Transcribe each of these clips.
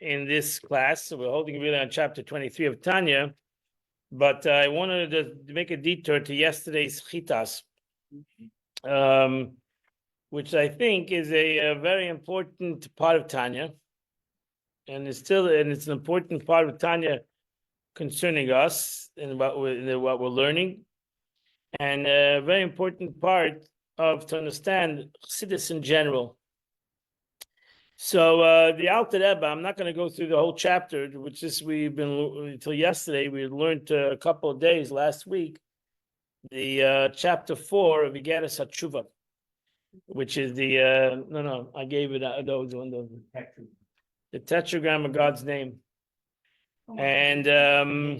in this class. So we're holding really on chapter 23 of Tanya, but I wanted to make a detour to yesterday's chitas, which I think is a very important part of Tanya, and it's an important part of Tanya concerning us and what we're learning, and a very important part to understand Chassidus in general. So the Alter Rebbe, I'm not going to go through the whole chapter, which is we've been until yesterday. We learned a couple of days last week, the chapter 4 of Igeres HaTshuva, which is the I gave it those the tetragram of God's name, and a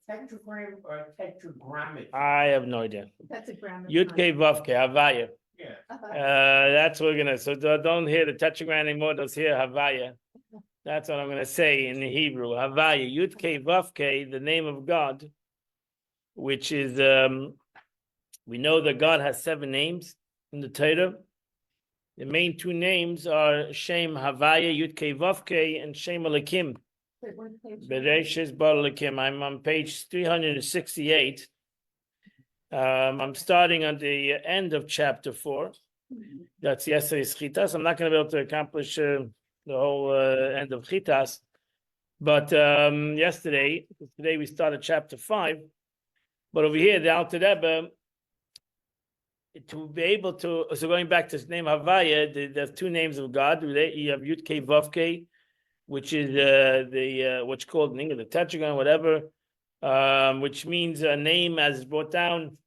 tetragram or a tetragrammaton? I have no idea. That's a grammar. Yud Kei Vav Kei Havaya. Yeah. That's what we're gonna. So don't hear the tetragram anymore. Just hear Havaya. That's what I'm gonna say in the Hebrew. Havaya. Yud Kei Vav Kei, the name of God, which is we know that God has 7 names in the Torah. The main 2 names are Shem Havaya, Yud Kei Vav Kei, and Shem Elokim. Bereshis Bar Elokim. I'm on page 368. I'm starting on the end of chapter 4. That's yesterday's chitas. I'm not going to be able to accomplish the whole end of chitas, but today we started chapter 5. But over here, the Alter Rebbe, to be able to, so going back to his name Havaya, there's 2 names of God. You have Yud Kei Vav Kei, which is what's called in English the tetragon, whatever. Which means a name as brought down,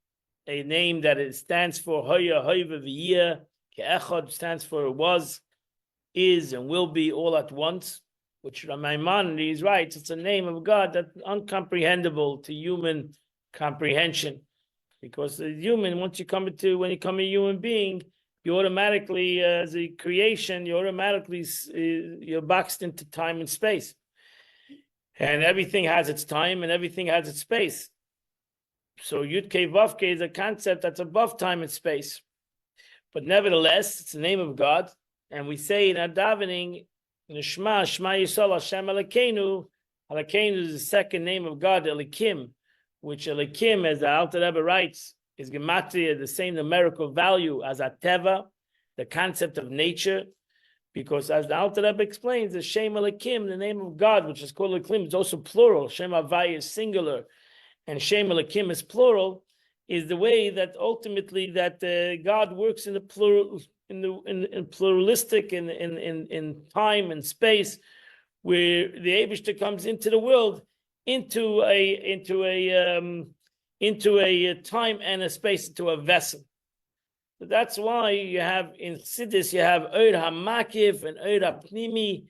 a name that it stands for Hoya Hoiva V'yeh Ke'echad, stands for was, is, and will be all at once. Which Maimonides writes, it's a name of God that's uncomprehendable to human comprehension, because the human, when you come a human being, you automatically, as a creation, you're boxed into time and space. And everything has its time and everything has its space. So Yud Kei Vav Kei is a concept that's above time and space. But nevertheless, it's the name of God. And we say in our davening, in the Shema Yisrael Hashem Elokeinu, Elokeinu is the second name of God, Elikim, which Elikim, as the Alter Rebbe writes, is gematria, the same numerical value as Ateva, the concept of nature. Because as the Alter Rebbe explains, the Shem Elokim, the name of God, which is called Elokim, is also plural. Shem Havaya is singular, and Shem Elokim is plural. Is the way that ultimately that God works in the plural, in pluralistic, in time and space, where the Eibishter comes into the world, into a time and a space, into a vessel. So that's why you have in Chassidus, you have Oir HaMakiv and Oir HaPnimi.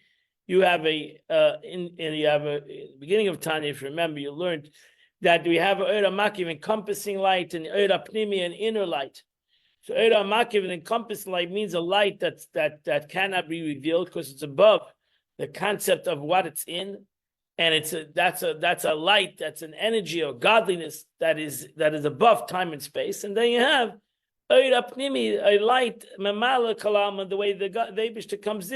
You have in the beginning of Tanya, if you remember, you learned that we have Oir HaMakiv, encompassing light, and Oir HaPnimi, an inner light. So Oir HaMakiv, an encompassing light, means a light that cannot be revealed because it's above the concept of what it's in, and that's a light, that's an energy or godliness that is above time and space. And then you have a light, Mamala Kalam, the way the Eibishter comes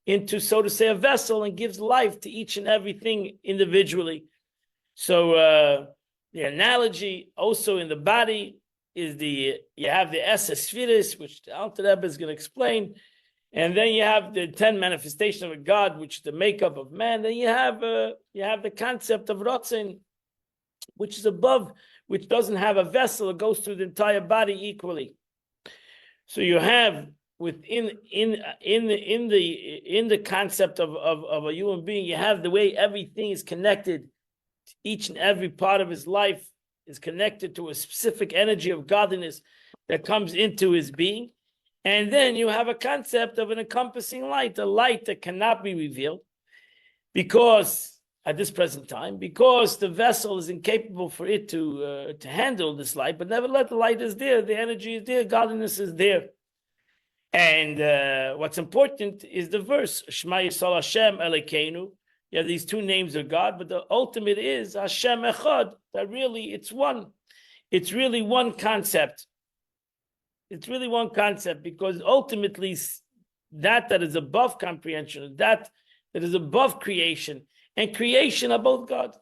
into, so to say, a vessel and gives life to each and everything individually. So the analogy also in the body is you have the Esesphiris, which the Alter Rebbe is going to explain, and then you have the 10 manifestations of God, which is the makeup of man. Then you have the concept of Rotzen, which is above, which doesn't have a vessel, it goes through the entire body equally. So you have within the concept of a human being, you have the way everything is connected. Each and every part of his life is connected to a specific energy of godliness that comes into his being. And then you have a concept of an encompassing light, a light that cannot be revealed, because at this present time, because the vessel is incapable for it to handle this light, but nevertheless the light is there, the energy is there, godliness is there. And what's important is the verse, Shema Yisrael Hashem Elokeinu. You have these 2 names of God, but the ultimate is Hashem Echad, that really it's one. It's really one concept. It's really one concept, because ultimately that is above comprehension, that that is above creation, and creation are both God.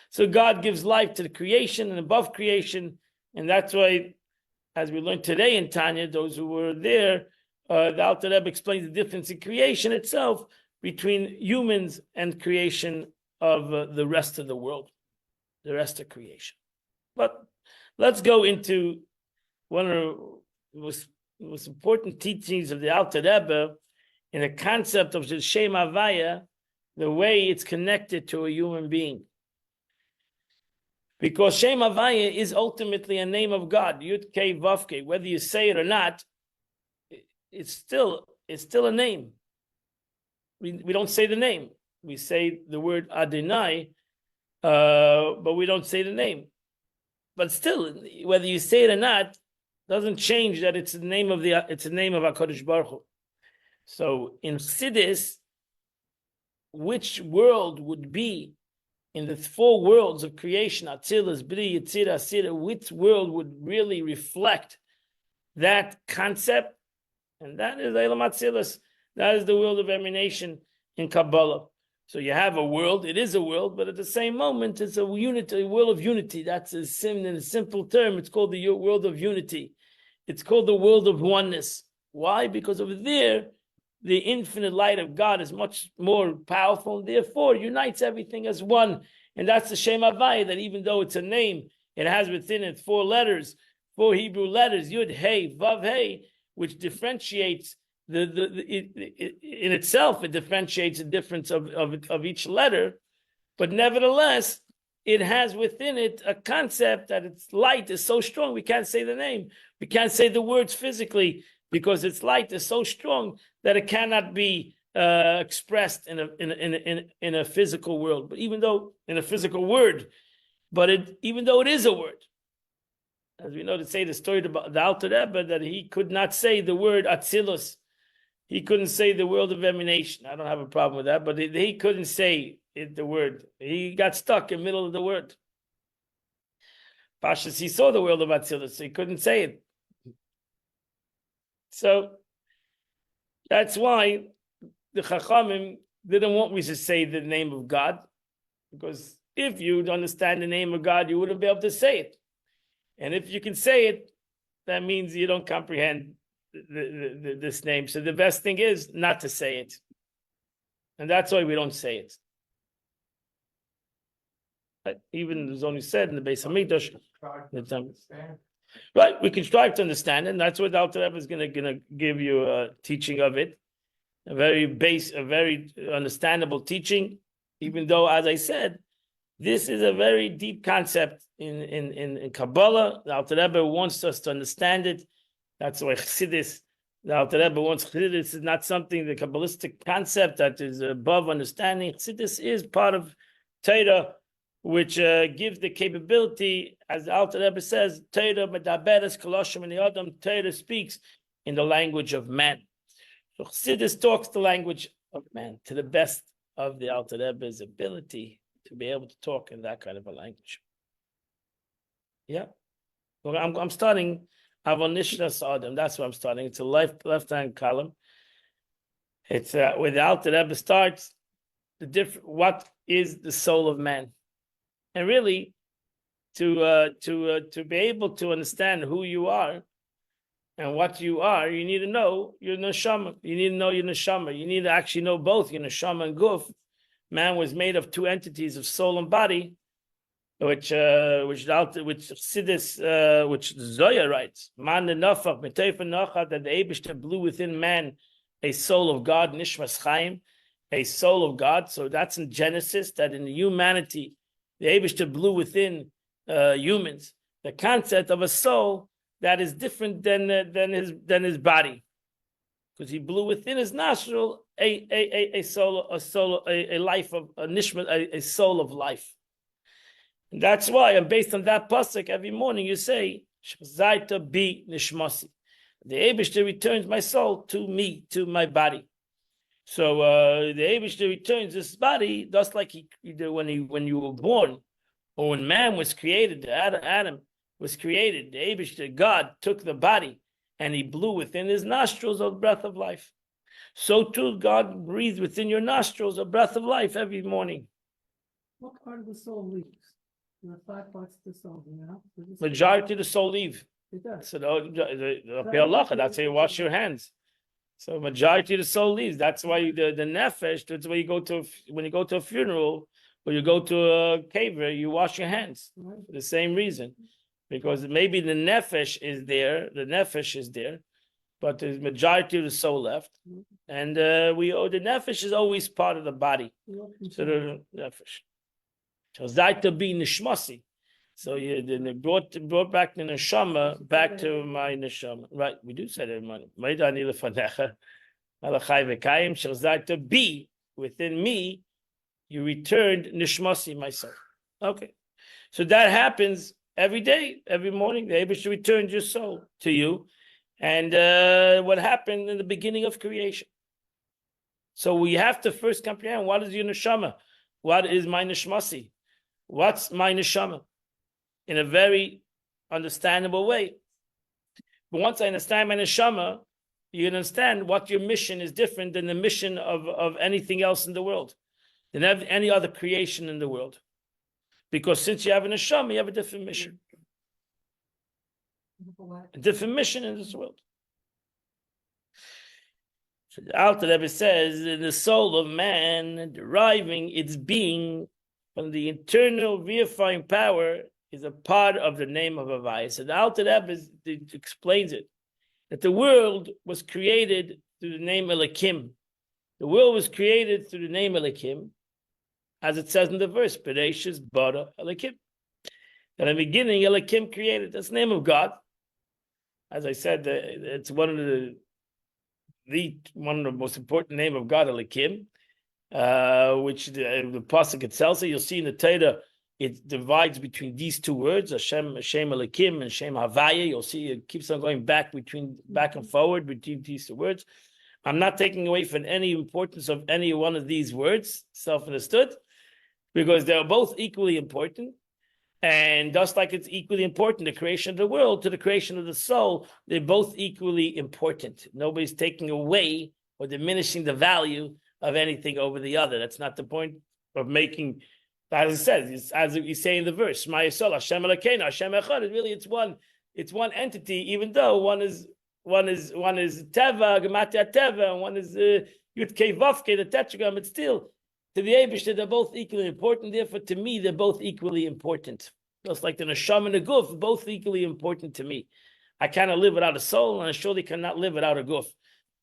So God gives life to the creation and above creation, and that's why, as we learned today in Tanya, those who were there, the Alter Rebbe explains the difference in creation itself between humans and creation of the rest of the world, the rest of creation. But let's go into one of the most important teachings of the Alter Rebbe in the concept of the Shem Havaya, the way it's connected to a human being. Because Shem Havaya is ultimately a name of God, Yud Kei Vav Kei. Whether you say it or not, it's still a name. We don't say the name. We say the word Adonai, but we don't say the name. But still, whether you say it or not, doesn't change that it's the name of HaKadosh Baruch Hu. So in Chassidus, which world would be in the four worlds of creation, Atzilus, Bri, Yitzira, Asira, which world would really reflect that concept? And that is Eilam Atzilus. That is the world of emanation in Kabbalah. So you have a world, it is a world, but at the same moment, it's a unity, a world of unity. That's in a simple term, it's called the world of unity. It's called the world of oneness. Why? Because over there, the infinite light of God is much more powerful, and therefore unites everything as one. And that's the Shem Havaya, that even though it's a name, it has within it four letters, four Hebrew letters, Yud, Hey, Vav, Hey, which differentiates in itself, it differentiates the difference of each letter, but nevertheless, it has within it a concept that its light is so strong, we can't say the name, we can't say the words physically, because its light is so strong that it cannot be expressed in a physical world. But even though in a physical word, even though it is a word, as we know to say the story about the Alter Rebbe, that he could not say the word Atzilus, he couldn't say the world of emanation. I don't have a problem with that, but he couldn't say the word. He got stuck in the middle of the word. Pashas, he saw the world of Atzilus, so he couldn't say it. So that's why the Chachamim didn't want me to say the name of God, because if you'd understand the name of God, you wouldn't be able to say it. And if you can say it, that means you don't comprehend this name. So the best thing is not to say it. And that's why we don't say it. But even it's only said in the Beis Hamikdash. Right, we can strive to understand it, and that's what the Alter Rebbe is going to give you a teaching of it. A very understandable teaching, even though, as I said, this is a very deep concept in Kabbalah. The Alter Rebbe wants us to understand it. That's why Chassidus, the Alter Rebbe wants Chassidus is not something, the Kabbalistic concept that is above understanding. Chassidus is part of Torah, which gives the capability, as the Alter Rebbe says, Torah medaberes koloshim in the Adam, Torah speaks in the language of man. So Chassidus talks the language of man to the best of the Alter Rebbe's ability to be able to talk in that kind of a language. Yeah. Well, I'm starting Avon Nishnas Adam. That's what I'm starting. It's a left-hand column. It's where the Alter Rebbe starts what is the soul of man, and really to be able to understand who you are and what you are, you need to know your neshama. You need to know your neshama. You need to actually know both your neshama and guf. Man was made of two entities of soul and body, which Chassidus, which Zoya writes, Man nefach mitayfa nacha, that the Eibishter blew within man a soul of God, nishmas chaim, a soul of God. So that's in Genesis, that in humanity, the Eibishter blew within humans the concept of a soul that is different than his body, because he blew within his nostril a life of a nishma, a soul of life. And that's why, and based on that pasuk, every morning you say, "Shazayta bi nishmasi." The Eibishter returns my soul to me, to my body. So the Eibishter returns this body, just like he did when you were born, or when man was created. Adam was created. The Eibishter, God, took the body and he blew within his nostrils of breath of life. So too, God breathes within your nostrils a breath of life every morning. What part of the soul leaves? There are 5 parts of the soul, you know? Majority of the soul leave. It does. So that's how you wash your hands. So majority of the soul leaves. That's why the nefesh. That's why you go to when you go to a funeral or you go to a caver, you wash your hands for the same reason, because maybe the nefesh is there. The nefesh is there, but the majority of the soul left, and the nefesh is always part of the body. So the nefesh. So zaita be nishmasi. So they brought back the neshama back to my neshama. Right, we do say that money. To be within me, you returned nishmasi, my soul. Okay, so that happens every day, every morning. The Eibush returns your soul to you, and what happened in the beginning of creation. So we have to first comprehend what is your neshama, what is my nishmasi, what's my neshama, in a very understandable way. But once I understand my neshama, you understand what your mission is different than the mission of anything else in the world, than any other creation in the world. Because since you have a neshama, you have a different mission. A different mission in this world. So the Alter Rebbe says that the soul of man, deriving its being from the internal vivifying power, is a part of the name of Havaya. So the Alter Rebbe explains it, that the world was created through the name Elokim. The world was created through the name Elokim, as it says in the verse, Bereshis bara Elokim. In the beginning, Elokim created. That's the name of God. As I said, it's one of the most important name of God, Elokim, which the pasuk itself. So you'll see in the Torah, it divides between these two words, Hashem Elokim and Shem Havaya. You'll see it keeps on going back and forward between these two words. I'm not taking away from any importance of any one of these words, self-understood, because they're both equally important. And just like it's equally important, the creation of the world to the creation of the soul, they're both equally important. Nobody's taking away or diminishing the value of anything over the other. That's not the point of making. As it says, as you say in the verse, "My soul, Hashem Elokeinu, Hashem Echad." It's one entity, even though one is Teva, Gematia Teva, and one is Yud Kei Vav Kei, the Tetragram. It's still to the Eibush, they're both equally important. Therefore, to me, they're both equally important. Just like the neshama and the guf, both equally important to me. I cannot live without a soul, and I surely cannot live without a guf.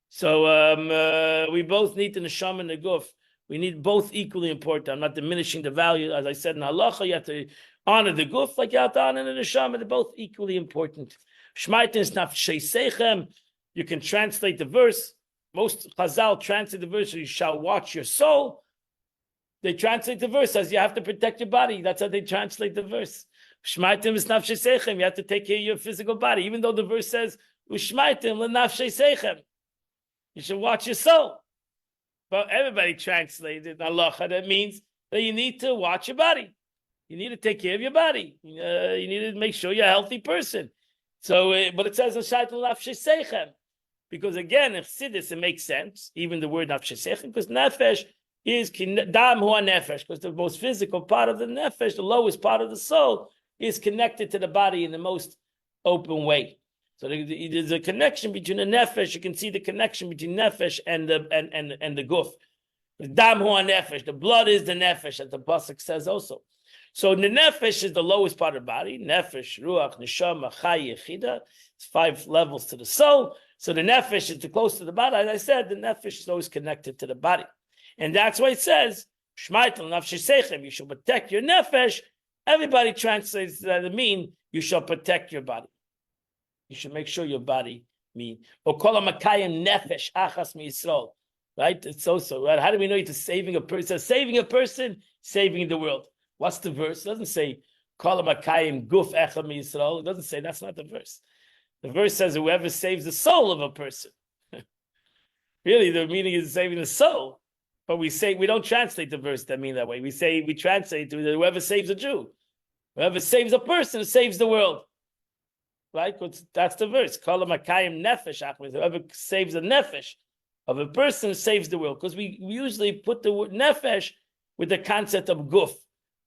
So we both need the neshama and the guf. We need both equally important. I'm not diminishing the value. As I said in halacha, you have to honor the guf like you have to honor the neshama. They're both equally important. Shmaitin nafshei seichem. You can translate the verse. Most Chazal translate the verse, you shall watch your soul. They translate the verse as you have to protect your body. That's how they translate the verse. Shmaitim is nafshei seichem. You have to take care of your physical body. Even though the verse says, Ushmaitim lenafshei seichem. You should watch your soul. But everybody translated halacha. That means that you need to watch your body. You need to take care of your body. You need to make sure you're a healthy person. So, but it says Ushmaitim lenafshei seichem. Because again, if Chassidus, it makes sense, even the word nafshei seichem, because nefesh is dam hu nefesh, because the most physical part of the nefesh, the lowest part of the soul, is connected to the body in the most open way. So there's a connection between the nefesh. You can see the connection between nefesh and the guf. Dam hu nefesh, the blood is the nefesh, as the pasuk says also. So the nefesh is the lowest part of the body. Nefesh, ruach, neshama, chay, yechida. It's 5 levels to the soul. So the nefesh is the close to the body. As I said, the nefesh is always connected to the body. And that's why it says, Shmaitel nafshei seichem, you shall protect your nefesh. Everybody translates that to mean you shall protect your body. You should make sure your body mean. Or kol hamakayim nefesh achas miYisrael. Right? It's also, right? How do we know it's saving a person? It says saving a person, saving the world. What's the verse? It doesn't say kol hamakayim guf echad miYisrael. It doesn't say, that's not the verse. The verse says whoever saves the soul of a person. Really, the meaning is saving the soul. But we don't translate the verse that mean that way. We translate to whoever saves a Jew. Whoever saves a person saves the world. Right? That's the verse. Kol hamakayim nefesh achad. Whoever saves a nefesh. of a person saves the world. Because we usually put the word nefesh with the concept of guf.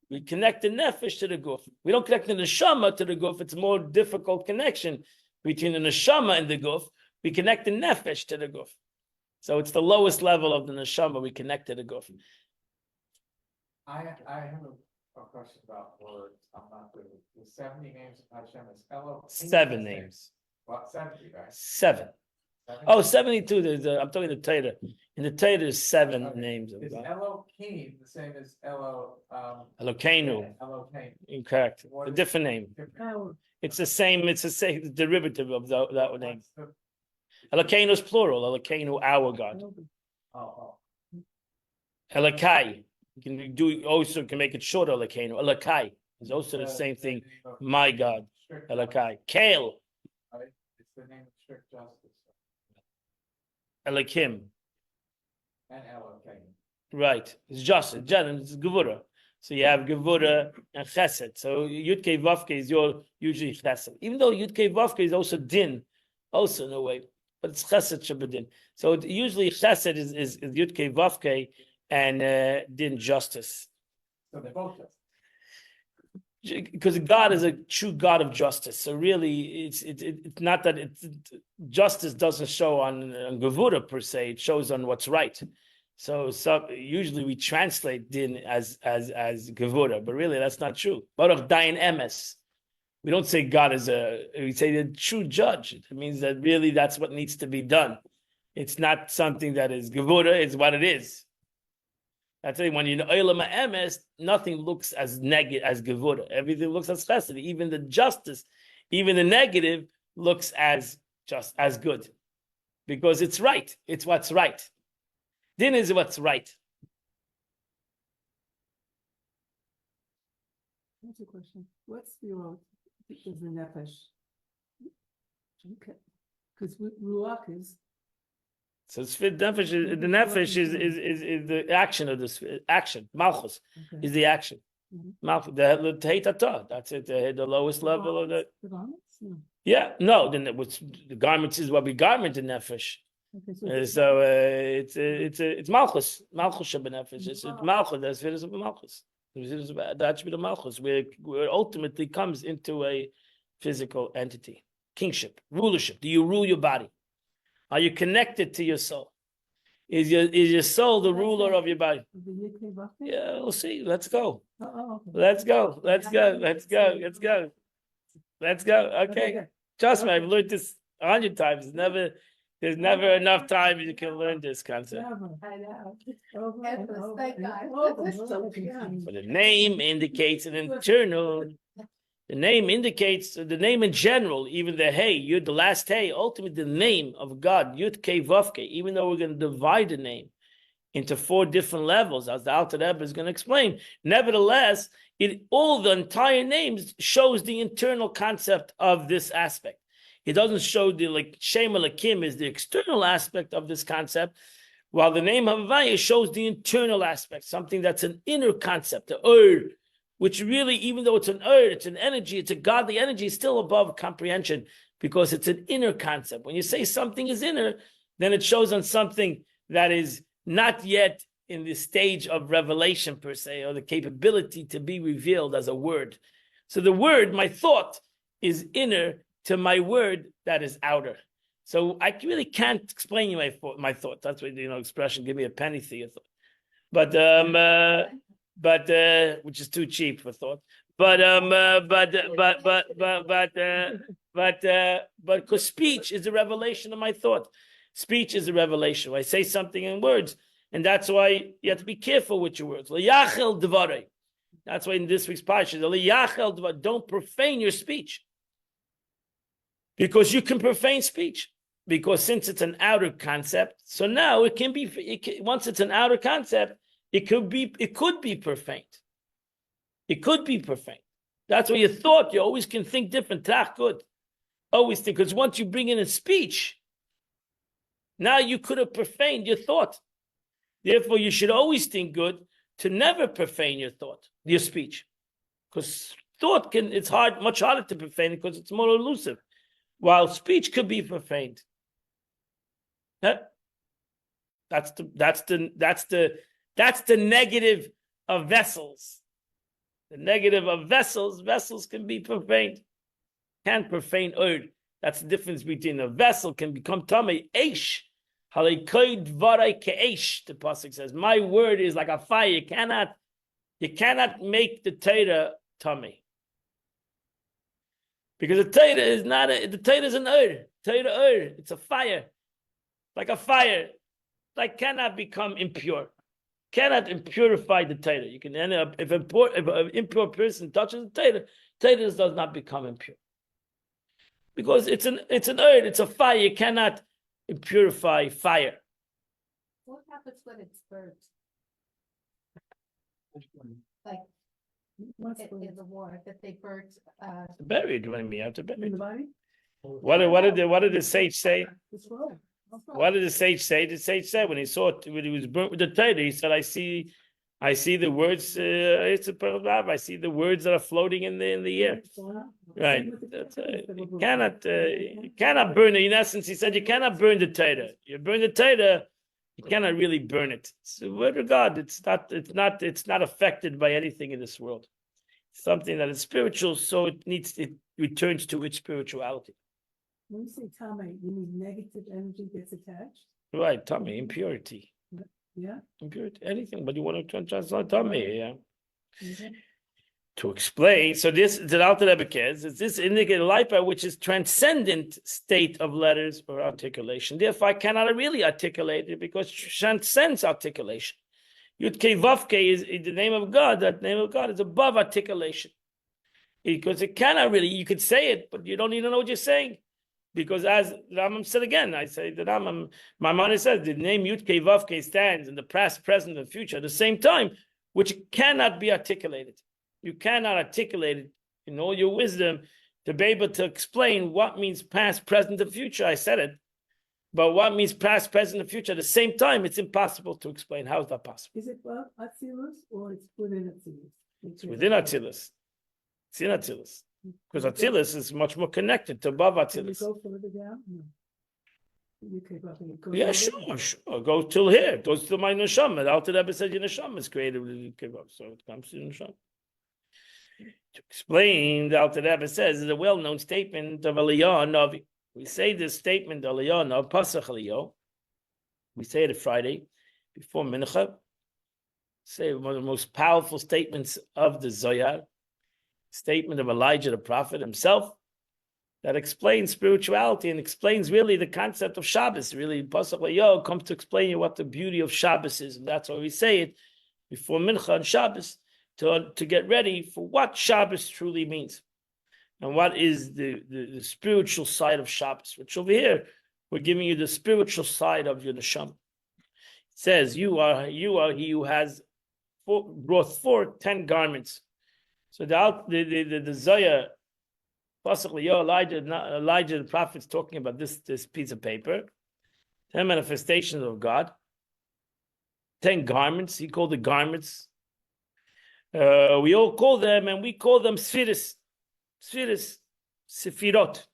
We connect the nefesh to the guf. We don't connect the neshama to the guf. It's a more difficult connection between the neshama and the guf. We connect the nefesh to the guf. So it's the lowest level of the neshama we connect to the guf. I have a question about words. I'm not good with the 70 names of Hashem is Elohim. 7 names. What, 70, right? 7. 70? Oh, 72. I'm talking the Torah. In the Torah, there's 7 Okay. names of Is God. Elohim the same as Elokeinu. Elohim. Incorrect. What A is- different name. Power. It's the same derivative of that name. What's the- Elokeinu is plural. Elokeinu, our God. Oh, Elokai. You can do also can make it shorter. Elokeinu. Elokai is also the same thing. My God. Elokai. Kale. It's the name of strict justice. Elokim. And Elohim. Right. It's justice. It's Gevura. So you have Gevura and Chesed. So Yudke Vavke is your usually Chesed. Even though Yudke Vavke is also Din, also in a way, but it's Chesed Shabadin. So usually Chesed is Yudke Vavke and Din justice. So they're both justice. Because God is a true God of justice. So really, it's not that justice doesn't show on Gevura per se. It shows on what's right. So usually we translate din as Gevura, but really that's not true. Baruch Dayan Emes. We don't say God is we say the true judge. It means that really that's what needs to be done. It's not something that is Gevura, it's what it is. That's it. When you know Olam Emes, nothing looks as negative as Gevura. Everything looks as chesed. Even the justice, even the negative looks as good. Because it's right. It's what's right. Din is what's right. That's a question. What's your is the nefesh? Okay, because ruach is So it's fit nefesh. The nefesh is the action of this action. Malchus okay. is the action. Mhm. Malchus, the Teitata. That's it. The lowest level of the. The garments? No. Yeah, no. Then the garments is what we garment in nefesh. Okay, So it's Malchus. Malchus Shabbanefesh. It's Malchus. That's it. Is Malchus. That should be the Malchus, where it ultimately comes into a physical entity, kingship, rulership. Do you rule your body? Are you connected to your soul? Is your soul the ruler of your body? the Yikei Vavke? Yeah, we'll see. Let's go. Okay. Let's go. Let's go. Let's go. Let's go. Let's go. Okay. Trust me, I've learned this 100 times. There's never enough time you can learn this concept. Never. I know. Over Endless, and over thank and God. over. This is so Yeah. But the name indicates an internal. The name indicates the name in general, even the hey, Yud, the last hey, ultimately the name of God, Yud Kei Vavke, even though we're going to divide the name into 4 different levels, as the Alter Rebbe is going to explain. Nevertheless, all the entire names shows the internal concept of this aspect. It doesn't show the Shem Elokim is the external aspect of this concept, while the name Havaya shows the internal aspect, something that's an inner concept, the Ur, which really, even though it's an Ur, it's an energy, it's a godly energy, it's still above comprehension because it's an inner concept. When you say something is inner, then it shows on something that is not yet in the stage of revelation per se, or the capability to be revealed as a word. So the word, my thought, is inner to my word that is outer. So I really can't explain you my thought. That's what expression. Give me a penny for your thought. But which is too cheap for thought. But because speech is a revelation of my thought. Speech is a revelation. I say something in words, and that's why you have to be careful with your words. That's why in this week's parsha, don't profane your speech. Because you can profane speech. Because since it's an outer concept, so now it can be. Once it's an outer concept, it could be profaned. It could be profaned. That's why your thought. You always can think different. Good. Always think, because once you bring in a speech, now you could have profaned your thought. Therefore, you should always think good to never profane your thought, your speech, because thought it's much harder to profane it because it's more elusive. While speech could be profaned. Huh? That's the negative of vessels. The negative of vessels can be profaned. Can't profane Erd. That's the difference between a vessel can become Tamei. Eish. Halikoid varai ke'eish, the Pasuk says. My word is like a fire. You cannot make the Torah Tamei. Because the Torah is not the Torah is an Erd. Torah it's a fire. Like a fire. Like cannot become impure. Cannot impurify the Torah. You can end up if an impure person touches the Torah does not become impure. Because it's an Erd, it's a fire. You cannot impurify fire. What happens when it's burnt? Like in the war that they burnt, Buried when we have to bury. In the body? What did the sage say? It's wrong. What did the sage say? The sage said when he was burnt with the Torah, he said, I see the words. It's a paragraph. I see the words that are floating in the air. Right. You cannot burn it. In essence, he said you cannot burn the Torah. You burn the Torah, you cannot really burn it. So with regard, it's not affected by anything in this world. It's something that is spiritual, so it returns to its spirituality. When you say Tame, you mean negative energy gets attached? Right, tummy, impurity. Yeah. Impurity, anything, but you want to translate tummy, yeah. Mhm. To explain, so this the Alter Rebbe cares, is this indicate lipa, which is transcendent state of letters or articulation. Therefore, I cannot really articulate it because it transcends articulation. Yud Kei Vav Kei is the name of God. That name of God is above articulation. Because it cannot really, you could say it, but you don't even know what you're saying. Because as Rambam said again, I say that Rambam, my mind says the name Yud Kei Vav Kei stands in the past, present, and future at the same time, which cannot be articulated. You cannot articulate it in all your wisdom to be able to explain what means past, present, and future. I said it, but what means past, present, and future at the same time, it's impossible to explain. How is that possible? Is it above Atzilus or it's within Atzilus? It's within Atzilus. It's in Atzilus. Because Atzilus is much more connected to above Can you Atzilus. go further down? No. You can go further. Yeah, sure. Go till here. It goes to my neshama. The Alter Rebbe said your neshama is created with the kibbutz, so it comes to the neshama. To explain, the Alter Rebbe says is a well-known statement of Aliyah Navi. We say this statement Aliyah Navi Pasach Aliyah. We say it Friday before Mincha. Say one of the most powerful statements of the Zohar. Statement of Elijah the prophet himself that explains spirituality and explains really the concept of Shabbos. Really, Pasuk Layo comes to explain you what the beauty of Shabbos is, and that's why we say it before Mincha and Shabbos to get ready for what Shabbos truly means and what is the spiritual side of Shabbos. Which over here we're giving you the spiritual side of your neshama. It says you are he who has brought forth 10 garments. So the Zohar, possibly Elijah the prophet is talking about this piece of paper, 10 manifestations of God, 10 garments. He called the garments. We all call them, and we call them spheres, sefirot,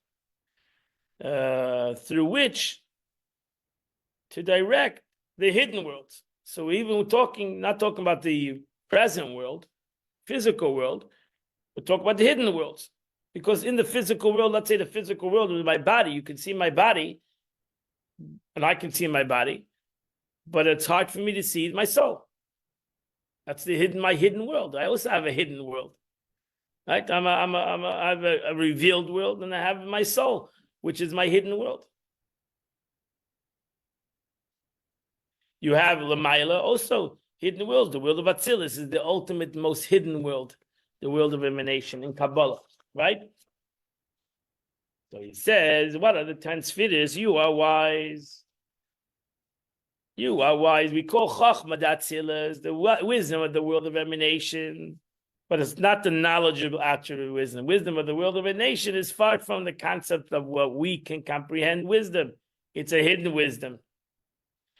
through which to direct the hidden worlds. So even we're not talking about the present world, physical world, we're talking about the hidden worlds. Because in the physical world, let's say the physical world with my body, you can see my body, and I can see my body, but it's hard for me to see my soul. That's my hidden world. I also have a hidden world, right? I have a revealed world, and I have my soul, which is my hidden world. You have Lamaila, also hidden worlds. The world of Atzilus is the ultimate, most hidden world, the world of emanation in Kabbalah, right? So he says, what are the 10 spheres? You are wise. You are wise. We call Chachma Atzilus, the wisdom of the world of emanation, but it's not the knowledgeable attribute of wisdom. Wisdom of the world of emanation is far from the concept of what we can comprehend wisdom. It's a hidden wisdom.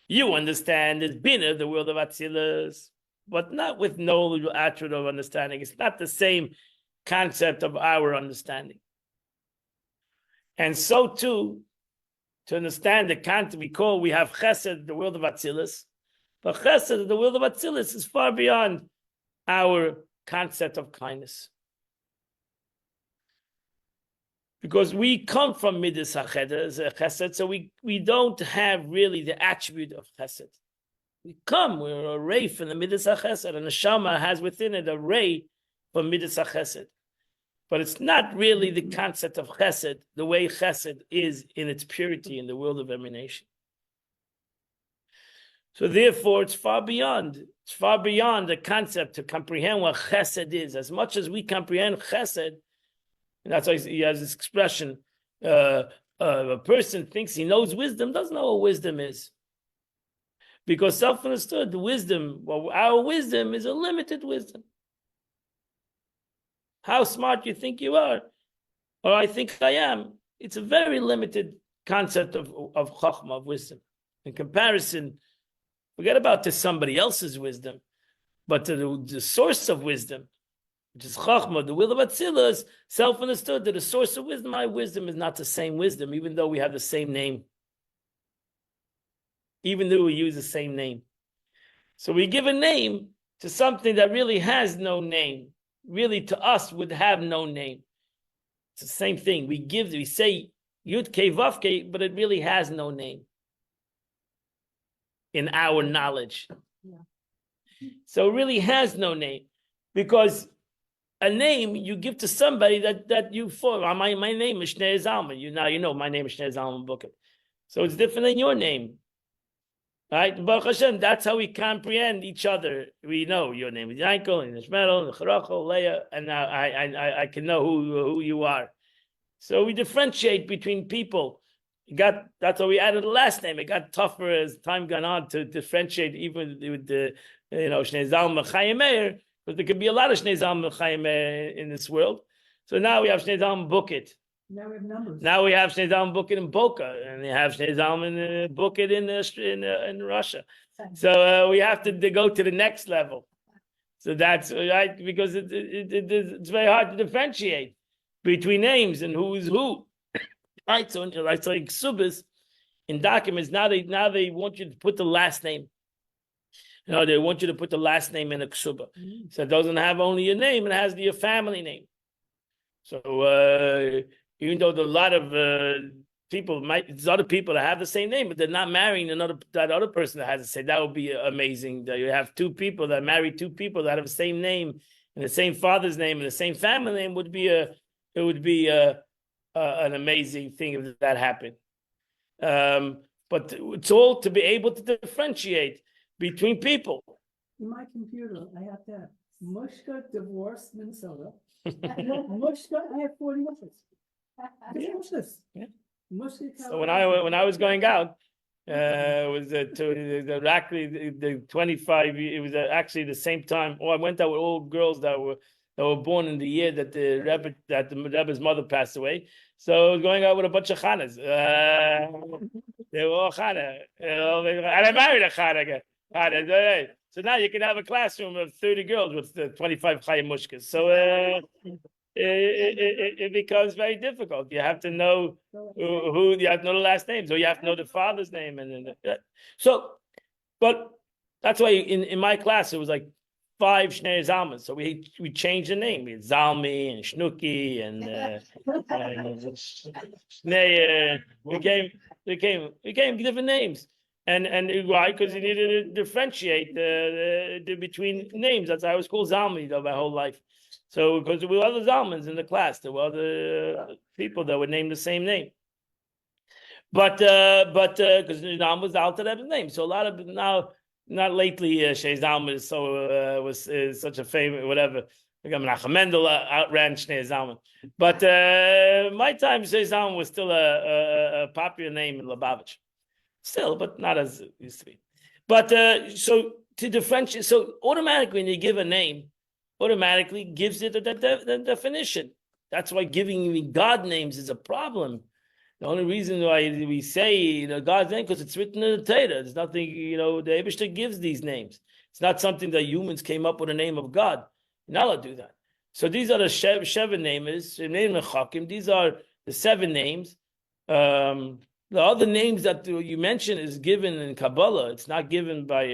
You understand it's Bina, the world of Atzilus, but not with knowledgeable attribute of understanding. It's not the same concept of our understanding. And so too, to understand the concept. We have Chesed, the world of Atzilus, but Chesed, the world of Atzilus, is far beyond our concept of kindness. Because we come from Midas Chesed, so we don't have really the attribute of Chesed. We're a ray from the Midas Chesed, and the Neshama has within it a ray from Midas Chesed. But it's not really the concept of Chesed, the way Chesed is in its purity in the world of emanation. So therefore, it's far beyond the concept to comprehend what Chesed is. As much as we comprehend Chesed, and that's why he has this expression, a person thinks he knows wisdom, doesn't know what wisdom is. Because self-understood, the wisdom, our wisdom is a limited wisdom. How smart you think you are, or I think I am, it's a very limited concept of Chachma, of wisdom. In comparison, forget about to somebody else's wisdom, but to the source of wisdom, which is Chachma, the will of Atzilus, self-understood that the source of wisdom, my wisdom is not the same wisdom, even though we have the same name. Even though we use the same name. So we give a name to something that really has no name. Really, to us, would have no name. It's the same thing. We say Yud Kei Vav Kei, but it really has no name in our knowledge. Yeah. So it really has no name, because a name you give to somebody that you for. My name is Shnei Zalman. You know my name is Shnei Zalman Booker. So it's different than your name. Right, Baruch Hashem, that's how we comprehend each other. We know your name is Yankel, and Ishmael, and Charachel, Leah, and now I can know who you are. So we differentiate between people. That's why we added the last name. It got tougher as time gone on to differentiate, even with the Shnei Zalman Chaim Meir, because there could be a lot of Shnei Zalman Chaim Meir in this world. So now we have Shnei Zalman Bukit. Now we have numbers. Now we have Shnei Zalman Bukit in Boca, and we have Shnei Zalman Bukit in Russia. So we have to go to the next level. So that's right, because it's very hard to differentiate between names and who is who. Right, so like Ksubas in documents, now they want you to put the last name. They want you to put the last name in a Ksuba. So it doesn't have only your name, it has your family name. So even though there are a lot of there's other people that have the same name, but they're not marrying that other person that has the same. That would be amazing. That you have two people that marry two people that have the same name and the same father's name and the same family name would be an amazing thing if that happened. But it's all to be able to differentiate between people. In my computer, I have that Mushka divorce Minnesota. Mushka, I have 40 Mushkas. Yeah. Mushka. So when I was going out, was actually the 25. It was actually the same time. I went out with all girls that were born in the year that the Rebbe's mother passed away. So I was going out with a bunch of Chanas. They were all Chana. And I married a Chana. So now you can have a classroom of 30 girls with 25 Chayim Mushkas. So it becomes very difficult. You have to know who you have to know the last names, or you have to know the father's name, but that's why in my class it was like 5 Shnei Zalman. So we changed the name. We had Zalmi and Shnuki and Shnei. We became different names. And why? Because you needed to differentiate between names. That's how I was called Zalmi my whole life. So because there were other Zalmans in the class, there were other people that would name the same name. But because Zalman was Alter Rebbe's name, so a lot of now, not lately, Shei Zalman is such a famous whatever. Menachem Mendel outran Shnei Zalman, but my time Shei Zalman was still a popular name in Lubavitch. Still, but not as it used to be. But so to differentiate, so automatically when you give a name, automatically gives it the definition. That's why giving God names is a problem. The only reason why we say God's name, because it's written in the Torah. There's nothing, the Eibishter gives these names. It's not something that humans came up with the name of God. You're not allowed to do that. So these are the Sheva names. These are the 7 names. The other names that you mentioned is given in Kabbalah. It's not given by,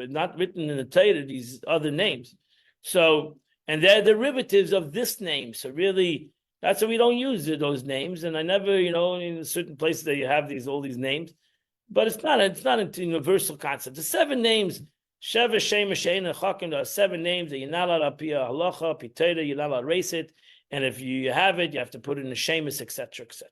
not written in the Torah, these other names. So, and they're derivatives of this name. So really, that's why we don't use those names. And I never, in certain places that you have all these names, but it's not a universal concept. The 7 names, Sheva, Shema, Shein, and Chakim, there are 7 names that you're not allowed to pia halacha, pitera, you're not allowed to erase it. And if you have it, you have to put it in a shemus, etc., etc.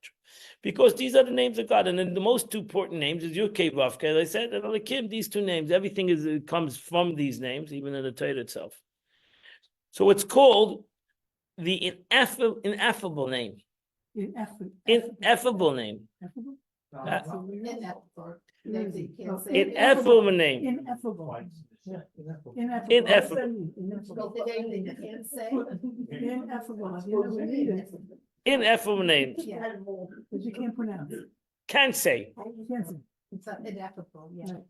Because these are the names of God. And then the most 2 important names is Yud-Kei Vav-Kei. As I said, and Elikim, these 2 names, everything comes from these names, even in the Torah itself. So it's called the ineffable name. Ineffable name. Ineffable name. Ineffable. Ineffable. Ineffable name. But you can't pronounce it. Can't say. You can't say. It's ineffable, yeah.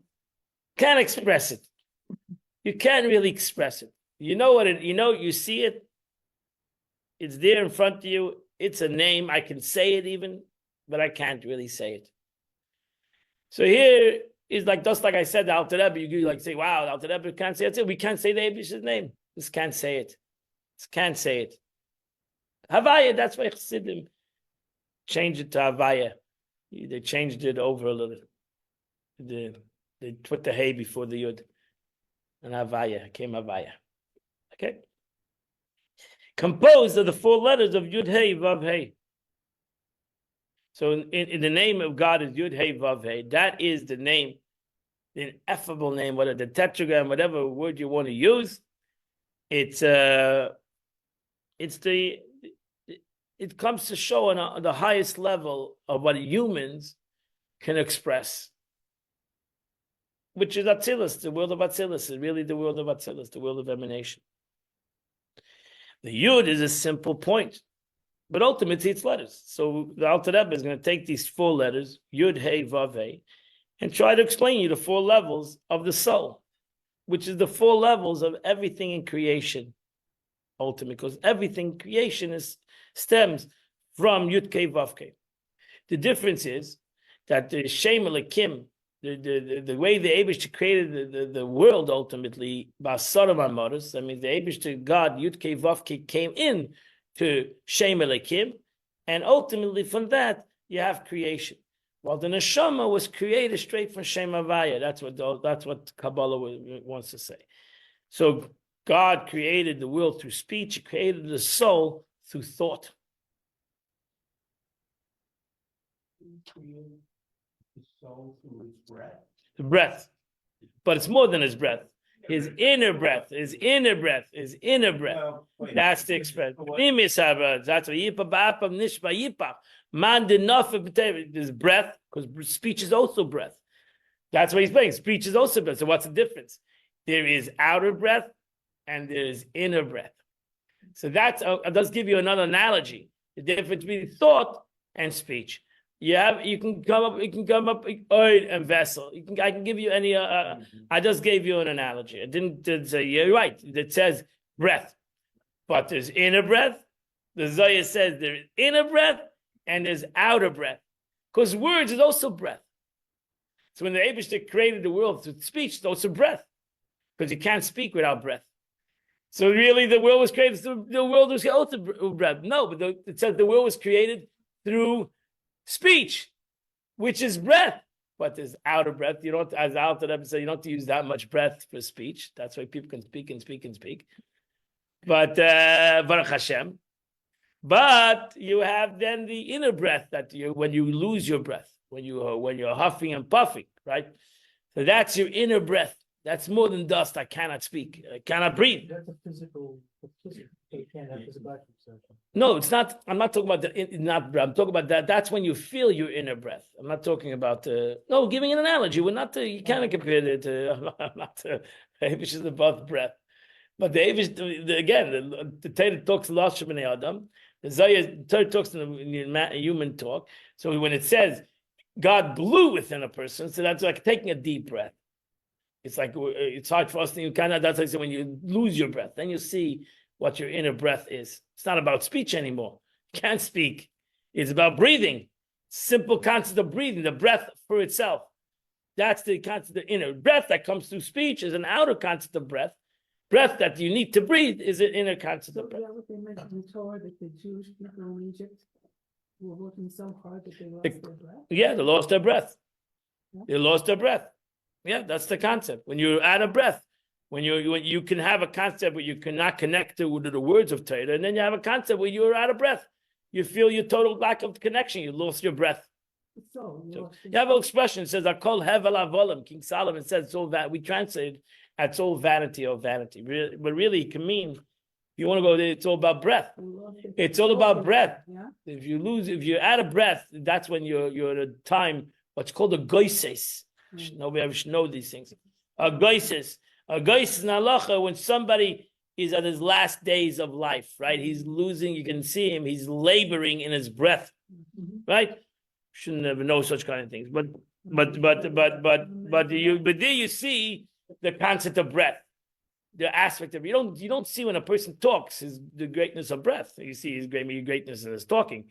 Can't express it. You can't really express it. You know what it, you see it. It's there in front of you. It's a name. I can say it even, but I can't really say it. So here is just like I said, the Alter Rebbe, you say, wow, the Alter Rebbe can't say it. We can't say the Eibish's name. Just can't say it. Just can't say it. Havaya, that's why Chassidim changed it to Havaya. They changed it over a little. They put the hay before the Yud. And Havaya came Havaya. Okay? Composed of the 4 letters of Yud Hey Vav Hey. So in the name of God is Yud Hey Vav Hey. That is the name, the ineffable name, whatever the tetragram, whatever word you want to use. It comes to show on the highest level of what humans can express, which is Atzilus, the world of Atzilus, is really the world of Atzilus, the world of emanation. The Yud is a simple point, but ultimately it's letters. So the Alter Rebbe is going to take these 4 letters, Yud, Hey, Vav, Hey, and try to explain you the 4 levels of the soul, which is the 4 levels of everything in creation, ultimately, because everything in creation stems from Yud, Kei, Vav, Kei. The difference is that the Shem Elikim, the way the Eibush created the world ultimately, Basaram Amoros, I mean the Eibush God, Yud Kei Vav Kei, came in to Shem Elikim, and ultimately from that you have creation. While the Neshama was created straight from Shem Havaya. That's what Kabbalah wants to say. So God created the world through speech, He created the soul through thought. The soul through his breath. The breath. But it's more than his breath. His inner breath, his inner breath, his inner breath. That's the expression. That's what yipa ba'apam nishba yipa. Man did nothing. There's breath, because speech is also breath. That's what he's saying. Speech is also breath. So what's the difference? There is outer breath and there is inner breath. So that's does give you another analogy. The difference between thought and speech. You can come up oil and vessel. I can give you any I just gave you an analogy. I didn't say you're right. It says breath. But there's inner breath. The Zohar says there's inner breath and there's outer breath. Because words is also breath. So when the Eibishter created the world through speech, it's also breath. Because you can't speak without breath. So really the world was created through the world was also breath. No, but it says the world was created through speech, which is breath, but there's outer breath. You don't, as Alter Rebbe said, you don't have to use that much breath for speech. That's why people can speak and speak and speak. But Baruch Hashem. But you have then the inner breath that when you lose your breath, when you're huffing and puffing, right? So that's your inner breath. That's more than dust. I cannot speak. I cannot breathe. That's a physical. You can't have physical exercise. No, it's not. I'm not talking about I'm talking about that. That's when you feel your inner breath. I'm not talking about no. Giving an analogy. We're not. You can't compare it to. I'm not. Avish is above breath, but the Avish again. The Torah talks last Shemini Adam. The Torah talks in human talk. So when it says God blew within a person, so that's like taking a deep breath. It's like it's hard for us to kind of. That's like when you lose your breath, then you see what your inner breath is. It's not about speech anymore. You can't speak. It's about breathing. simple concept of breathing, the breath for itself. That's the concept of inner breath that comes through speech is an outer concept of breath. Breath that you need to breathe is an inner concept So of breath. that what they mentioned in the Torah, that the Jewish people in Egypt were working so hard that they lost It- their breath? Yeah, they lost their breath. Yeah. They lost their breath. Yeah, that's the concept. When you're out of breath, when you can have a concept where you cannot connect to the words of Torah, and then you have a concept where you're out of breath. You feel your total lack of connection. You lost your breath. So, So, you have an expression that says, "Akol hevel avolim." King Solomon says, "It's all that we translate. It's all vanity of vanity." But really, it can mean if you want to go there, it's all about breath. It's all about breath. Yeah. If you're out of breath, that's when you're at a time, what's called a goises. Nobody should know these things. A goises. A goises in halacha, when somebody is at his last days of life, right? He's losing, you can see him, he's laboring in his breath, right? Shouldn't ever know such kind of things. But there you see the concept of breath. The aspect of you don't see when a person talks is the greatness of breath. You see his greatness in his talking,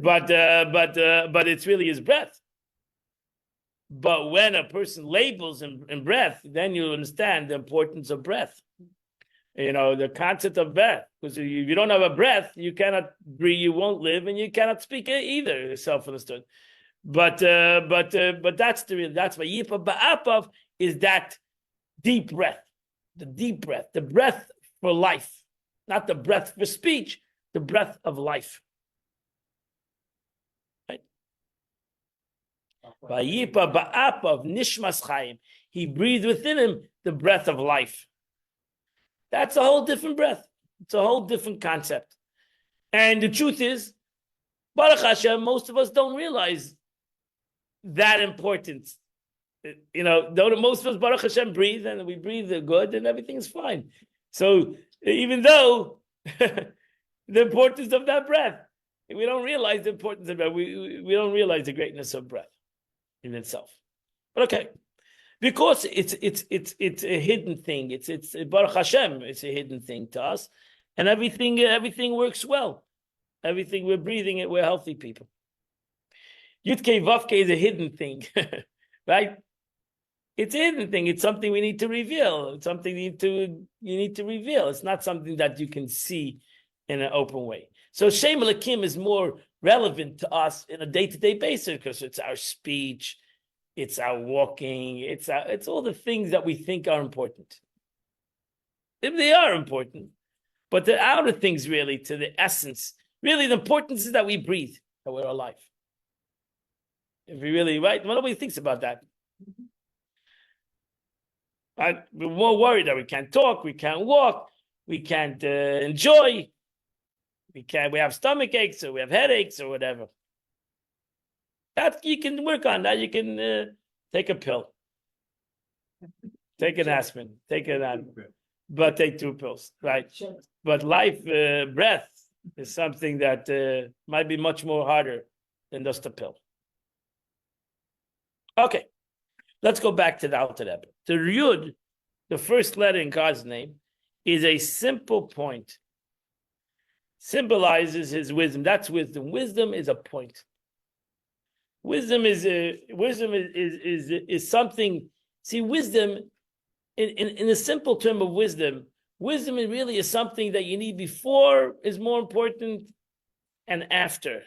but it's really his breath. But when a person labels in breath, then you understand the importance of breath. The concept of breath. Because if you don't have a breath, you cannot breathe, you won't live, and you cannot speak either. Self-understood. But that's why Yipa Ba'apav is that deep breath. The deep breath, the breath for life, not the breath for speech, the breath of life. Right? Vayipa ba'apav nishmas chayim. He breathed within him the breath of life. That's a whole different breath. It's a whole different concept. And the truth is, Baruch Hashem, most of us don't realize that importance. Most of us, Baruch Hashem, breathe, and we breathe good, and everything's fine. So even though the importance of that breath, we don't realize the importance of breath. We don't realize the greatness of breath in itself. But okay, because it's a hidden thing. It's Baruch Hashem. It's a hidden thing to us, and everything works well. Everything we're breathing it. We're healthy people. Yudke Vavke is a hidden thing, right? It's a hidden thing. It's something we need to reveal. It's something you need to reveal. It's not something that you can see in an open way. So Shem Elokim is more relevant to us in a day-to-day basis because it's our speech, it's our walking, it's all the things that we think are important. If they are important, but the outer things really, to the essence, really the importance is that we breathe, that we're alive. If we really, right? Nobody thinks about that. Right? We're more worried that we can't talk, we can't walk, we can't enjoy, we have stomach aches or we have headaches or whatever. That you can work on that. You can take a pill, take an aspirin, but take 2 pills, right? But life, breath is something that might be much more harder than just a pill. Okay, let's go back to the Alter Rebbe. The Yud, the first letter in God's name, is a simple point. Symbolizes his wisdom. That's wisdom. Wisdom is a point. Wisdom is something. See, wisdom, in the simple term of wisdom, wisdom really is something that you need before is more important, and after.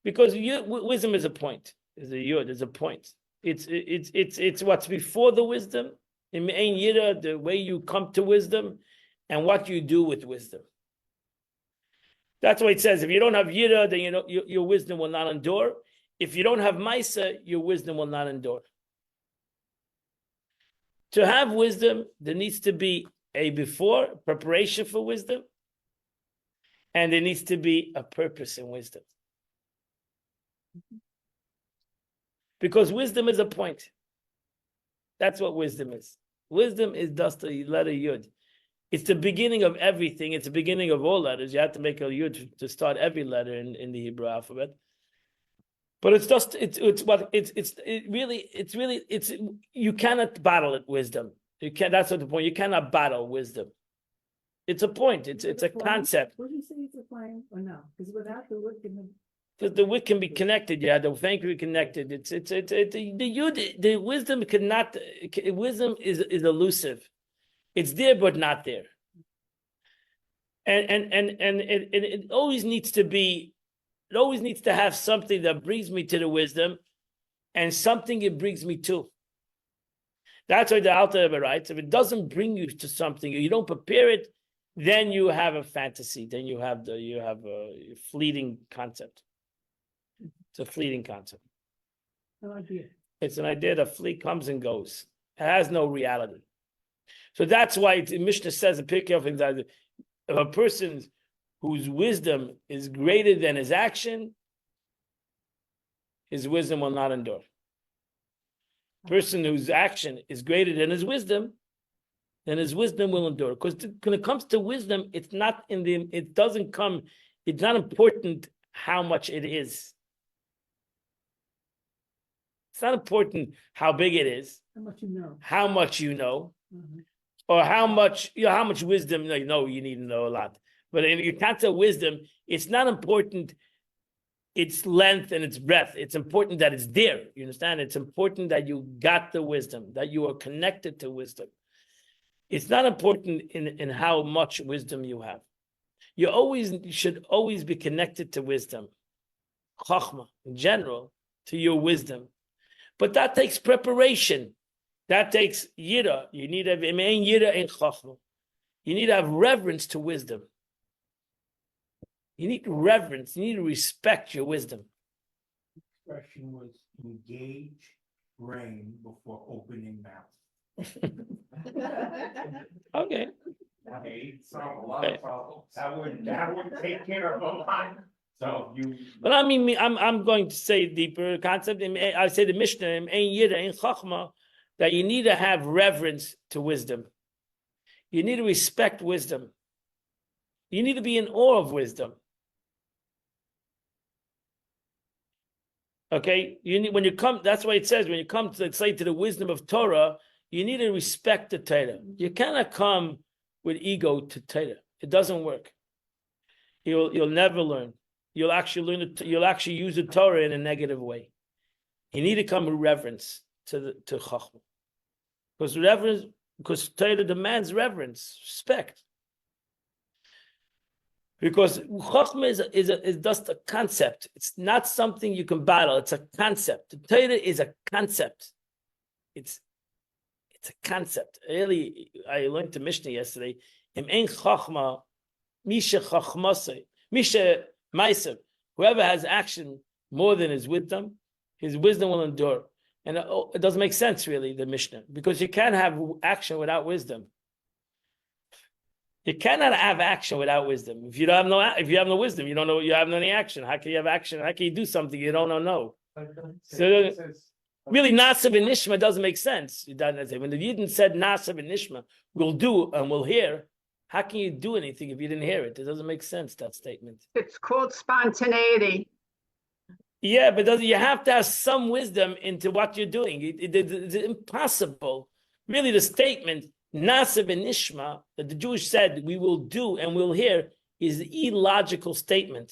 Because wisdom is a point. Is a yud. Is a point. It's what's before the wisdom. In Ein Yira, the way you come to wisdom, and what you do with wisdom. That's why it says, if you don't have Yira, then your wisdom will not endure. If you don't have Maisa, your wisdom will not endure. To have wisdom, there needs to be a before, preparation for wisdom, and there needs to be a purpose in wisdom. Because wisdom is a point. That's what wisdom is. Wisdom is just a letter Yud. It's the beginning of everything. It's the beginning of all letters. You have to make a Yud to start every letter in the Hebrew alphabet. But you cannot battle it, wisdom. That's what the point. You cannot battle wisdom. It's a point. It's a concept. Would you say it's a point or no? Because without the word, Because the wit can be connected, yeah. The thing can be connected. The wisdom cannot. Wisdom is elusive. It's there but not there. And it always needs to be. It always needs to have something that brings me to the wisdom, and something it brings me to. That's why the Alter Rebbe writes: if it doesn't bring you to something, you don't prepare it, then you have a fantasy. Then you have a fleeting concept. It's a fleeting concept. No idea. It's an idea that fleet comes and goes. It has no reality. So that's why Mishnah says in Pirkei Avos that if a person whose wisdom is greater than his action, his wisdom will not endure. Person whose action is greater than his wisdom, then his wisdom will endure. Because when it comes to wisdom, it's not important how much it is. It's not important how big it is, How much you know. how much you know, Mhm. or how much wisdom you know. You need to know a lot. But in your concept of wisdom, it's not important its length and its breadth. It's important that it's there. You understand? It's important that you got the wisdom, that you are connected to wisdom. It's not important in how much wisdom you have. You should always be connected to wisdom, chachma in general, to your wisdom. But that takes preparation. That takes yira. You need to have yira in chachma. You need to have reverence to wisdom. You need reverence. You need to respect your wisdom. Expression was engage brain before opening mouth. Okay. Okay, solve a lot of problems. That would take care of a lot. So you. But I mean, I'm going to say deeper concept. I say the Mishnah in yira in chachma that you need to have reverence to wisdom. You need to respect wisdom. You need to be in awe of wisdom. Okay, when you come. That's why it says when you come to the wisdom of Torah, you need to respect the Torah. You cannot come with ego to Torah. It doesn't work. You'll never learn. You'll actually learn. You'll actually use the Torah in a negative way. You need to come with reverence to Chachma, because Torah demands reverence, respect. Because Chachma is just a concept. It's not something you can battle. It's a concept. The Torah is a concept. It's a concept. Really, I learned the Mishnah yesterday. Im ein Chachma, Misha Chachmasei, Misha Maisav. Whoever has action more than his wisdom will endure. And it doesn't make sense, really, the Mishnah, because you can't have action without wisdom. You cannot have action without wisdom. If you have no wisdom, you don't know. You have no any action. How can you have action? How can you do something you don't know? So really, Nasav and Nishma doesn't make sense. When the Yidden said Nasav and Nishma, we'll do and we'll hear. How can you do anything if you didn't hear it? It doesn't make sense, that statement. It's called spontaneity. Yeah, but you have to have some wisdom into what you're doing. It's impossible. Really, the statement Nasav and Nishma that the Jewish said we will do and we'll hear is an illogical statement.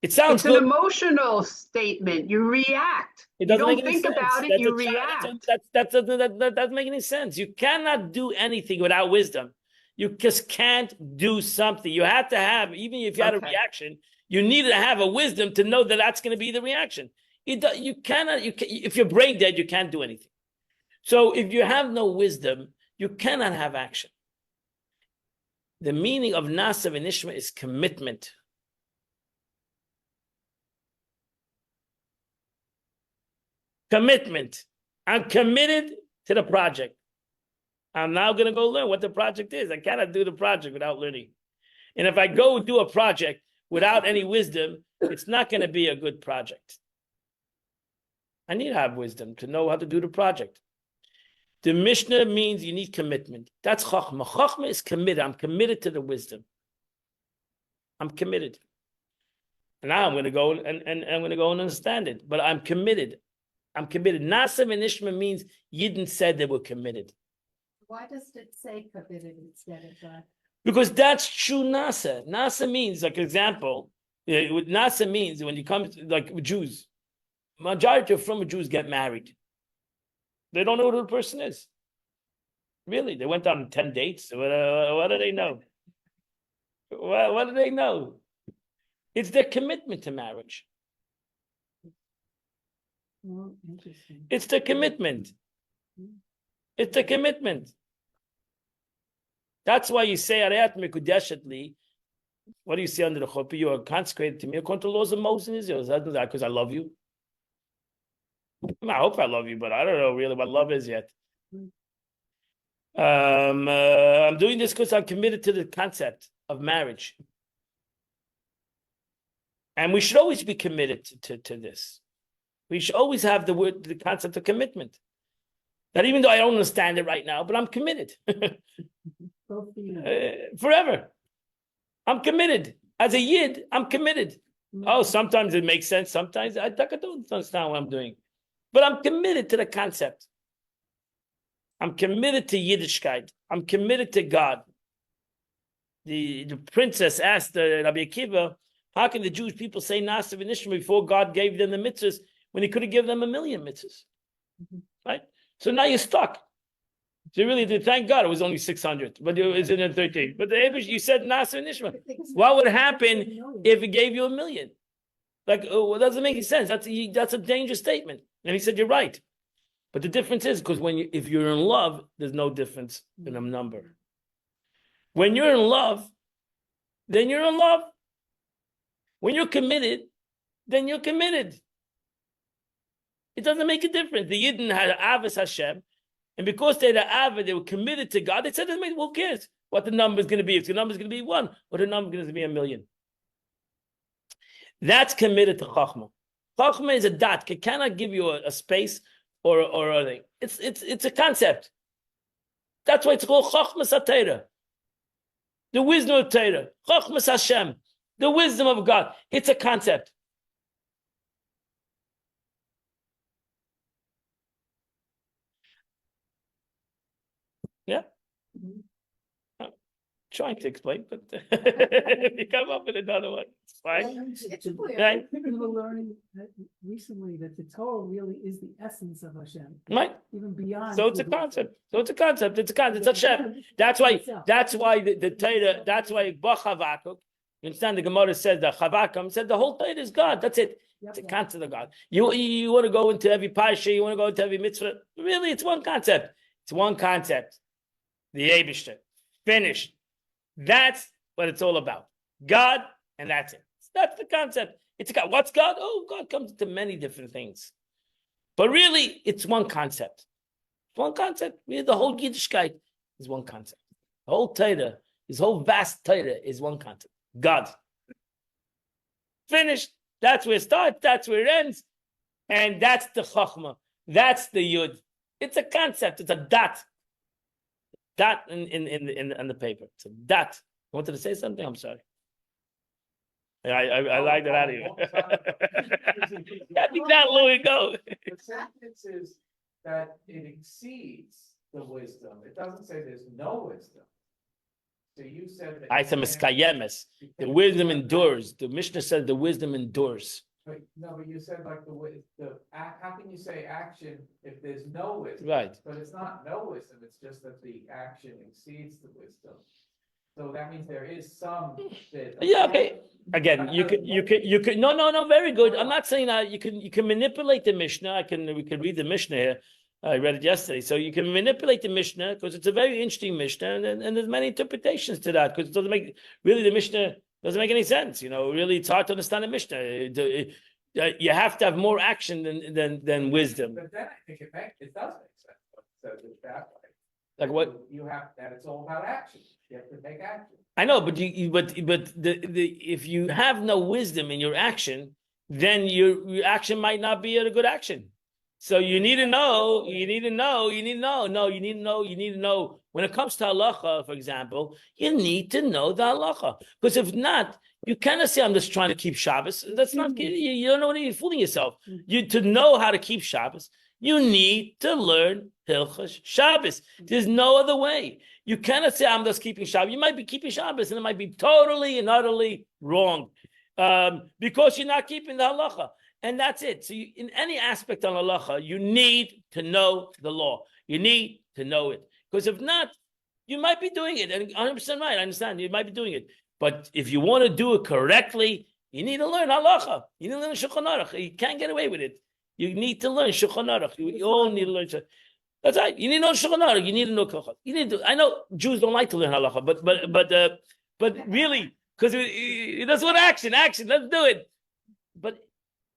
It sounds It's good. an emotional statement. You react. It You doesn't don't make any think sense. about it, That's you a child. react. That doesn't make any sense. You cannot do anything without wisdom. You just can't do something. You have to have, even if you had a Okay. reaction, you need to have a wisdom to know that that's going to be the reaction. You cannot. If you're brain dead, you can't do anything. So if you have no wisdom, you cannot have action. The meaning of Nasav and Nishma is commitment. Commitment. I'm committed to the project. I'm now going to go learn what the project is. I cannot do the project without learning. And if I go do a project without any wisdom, it's not going to be a good project. I need to have wisdom to know how to do the project. The Mishnah means you need commitment. That's Chachma. Chachma is committed. I'm committed to the wisdom. I'm committed. And now I'm going to go and I'm going to go and understand it. But I'm committed. I'm committed. Nasav and Nishma means Yidden said they were committed. Why does it say committed instead of that? Because that's true Nasa. Nasa means, like example, What nasa means when you come to, like Jews, majority of from Jews get married. They don't know who the person is. Really, they went on 10 dates. What do they know? What do they know? It's their commitment to marriage. Well, interesting. It's the commitment. It's the commitment. That's why you say, Arayat Mekudeshetli. What do you say under the chuppah? You are consecrated to me according to the laws of Moses and Israel. Is that because I love you? I hope I love you, but I don't know really what love is yet. I'm doing this because I'm committed to the concept of marriage. And we should always be committed to this. We should always have the concept of commitment. That even though I don't understand it right now, but I'm committed. Both for you. Forever. I'm committed. As a Yid, I'm committed. Oh, sometimes it makes sense. Sometimes I don't understand what I'm doing. But I'm committed to the concept. I'm committed to Yiddishkeit. I'm committed to God. The princess asked Rabbi Akiva, how can the Jewish people say Nasa v'Nishma before God gave them the mitzvahs when he could have given them 1,000,000 mitzvahs? Right? So now you're stuck. So really, thank God it was only 600, but it was in 13. But the Abish, you said Nasa v'Nishma. What would happen if he gave you 1,000,000? Like, it doesn't make any sense. That's a dangerous statement. And he said, you're right. But the difference is because if you're in love, there's no difference in a number. When you're in love, then you're in love. When you're committed, then you're committed. It doesn't make a difference. The Yidden had Avos Hashem, and because they had Ava, they were committed to God. They said, who cares what the number is going to be? If the number is going to be 1, or the number is going to be 1,000,000. That's committed to Chachma. Chachma is a dat. It cannot give you a space or a thing. It's a concept. That's why it's called Chachmas HaTorah. The wisdom of Torah. Chachmas Hashem. The wisdom of God. It's a concept. Yeah. I'm trying to explain, but if you come up with another one, it's fine. It's clear. Right? We were learning recently that the Torah really is the essence of Hashem, Right. even beyond. So it's a concept. It's Hashem. That's why the Torah, that's why B'Chavakuk, you understand the Gemara says that Chavakam said the whole Torah is God. That's it. It's a concept of God. You want to go into every parsha, you want to go into every mitzvah. Really, it's one concept. It's one concept. The Eibishter. Finished. That's what it's all about. God, and that's it. That's the concept. It's God. What's God? Oh, God comes into many different things. But really, it's one concept. One concept. Really, the whole Yiddishkeit is one concept. The whole Torah, his whole vast Torah is one concept. God. Finished. That's where it starts. That's where it ends. And that's the Chachma. That's the Yud. It's a concept. It's a dot. Dot in the paper. It's a dot. You wanted to say something? I'm sorry. I like that out of you. I think that Louis go. The sentence is that it exceeds the wisdom. It doesn't say there's no wisdom. So you said that. I said miskayemes. The wisdom endures. The Mishnah said the wisdom endures. But you said like how can you say action if there's no wisdom? Right. But it's not no wisdom, it's just that the action exceeds the wisdom. So that means there is some bit. Yeah, okay. Again, you could no, very good. I'm not saying that you can manipulate the Mishnah. We can read the Mishnah here. I read it yesterday. So you can manipulate the Mishnah because it's a very interesting Mishnah, and there's many interpretations to that because it doesn't make really the Mishnah doesn't make any sense. Really, it's hard to understand the Mishnah. You have to have more action than wisdom. But then I think it does make sense. So that way. Like what? You have that it's all about action. You have to take action. I know, but if you have no wisdom in your action, then your action might not be a good action. So you need to know. When it comes to halacha, for example, you need to know the halacha. Because if not, you cannot say, I'm just trying to keep Shabbos. That's not, you don't know what you're fooling yourself. To know how to keep Shabbos, you need to learn Hilchos Shabbos. There's no other way. You cannot say, I'm just keeping Shabbos. You might be keeping Shabbos, and it might be totally and utterly wrong. because you're not keeping the halacha. And that's it. So in any aspect on halacha, you need to know the law. You need to know it. Because if not, you might be doing it. And 100% right, I understand. You might be doing it. But if you want to do it correctly, you need to learn halacha. You need to learn Shulchan Aruch. You can't get away with it. You need to learn Shulchan Aruch. You all need to learn. That's right. You need to know Shulchan Aruch. You need to know Kochot. You need to. I know Jews don't like to learn halacha, but really, because that's what action. Let's do it.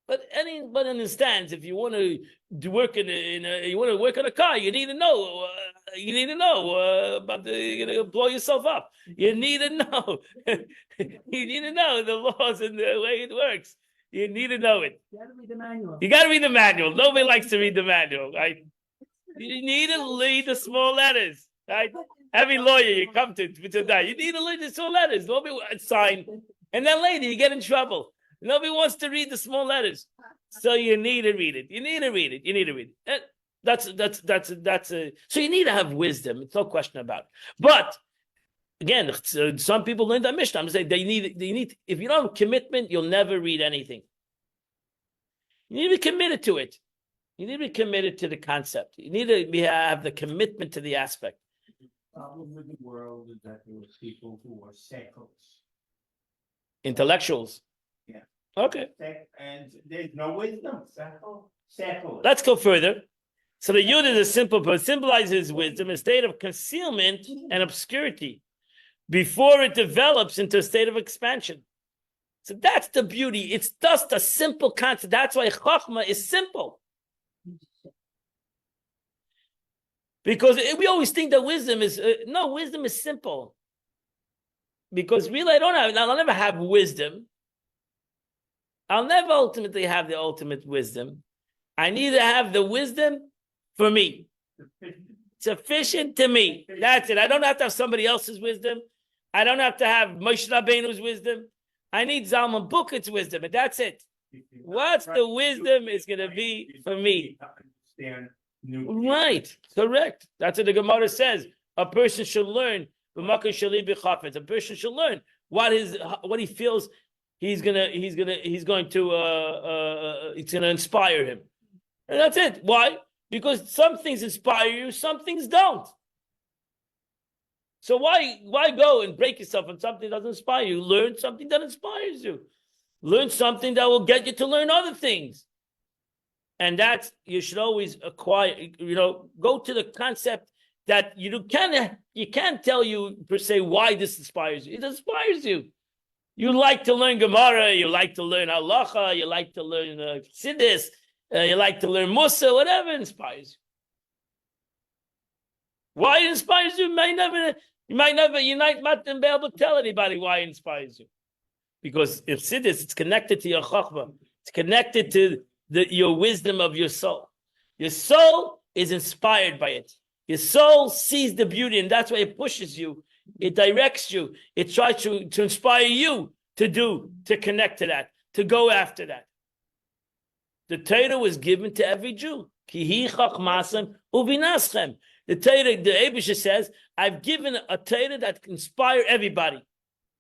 But anybody understands if you want to work you want to work on a car, you need to know. About you're gonna blow yourself up. You need to know. You need to know the laws and the way it works. You need to know it. You gotta read the manual. You got to read the manual. Nobody likes to read the manual, right? You need to read the small letters, right? Every lawyer you come to that, you need to read the small letters. Nobody sign, and then later you get in trouble. Nobody wants to read the small letters, so you need to read it. You need to read it. That's a. So you need to have wisdom. It's no question about it. But again, some people learn that Mishnah. I'm saying they need. If you don't have commitment, you'll never read anything. You need to be committed to it. You need to be committed to the concept. You need to have the commitment to the aspect. The problem with the world is that there were people who were seculars. Intellectuals. Yeah. Okay. And there's no wisdom. Secular. Let's go further. So the yud is a simple, but symbolizes wisdom, a state of concealment and obscurity before it develops into a state of expansion. So that's the beauty. It's just a simple concept. That's why Chachma is simple. Because we always think that wisdom is, wisdom is simple. Because really I'll never have wisdom. I'll never ultimately have the ultimate wisdom. I need to have the wisdom for me. Sufficient to me. That's it. I don't have to have somebody else's wisdom. I don't have to have Moshe Rabbeinu's wisdom. I need Zalman Bukit's wisdom, and that's it. What's the wisdom is going to be for me. Right. Correct. That's what the Gemara says. A person should learn. A person should learn what he feels it's going to inspire him. And that's it. Why? Because some things inspire you, some things don't. So why go and break yourself on something that doesn't inspire you? Learn something that inspires you. Learn something that will get you to learn other things. And that you should always acquire, go to the concept that you can't tell you per se why this inspires you. It inspires you. You like to learn Gemara, you like to learn Halacha, you like to learn Chassidus, you like to learn Musa, whatever inspires you. Why it inspires you? You might not be able to tell anybody why it inspires you. Because if Chassidus, it's connected to your Chachma. It's connected to your wisdom of your soul. Your soul is inspired by it. Your soul sees the beauty, and that's why it pushes you. It directs you. It tries to inspire you to connect to that, to go after that. The Torah was given to every Jew. Ki hi chachmasem uvinaschem. The Torah, the Eibusha says, I've given a Torah that can inspire everybody.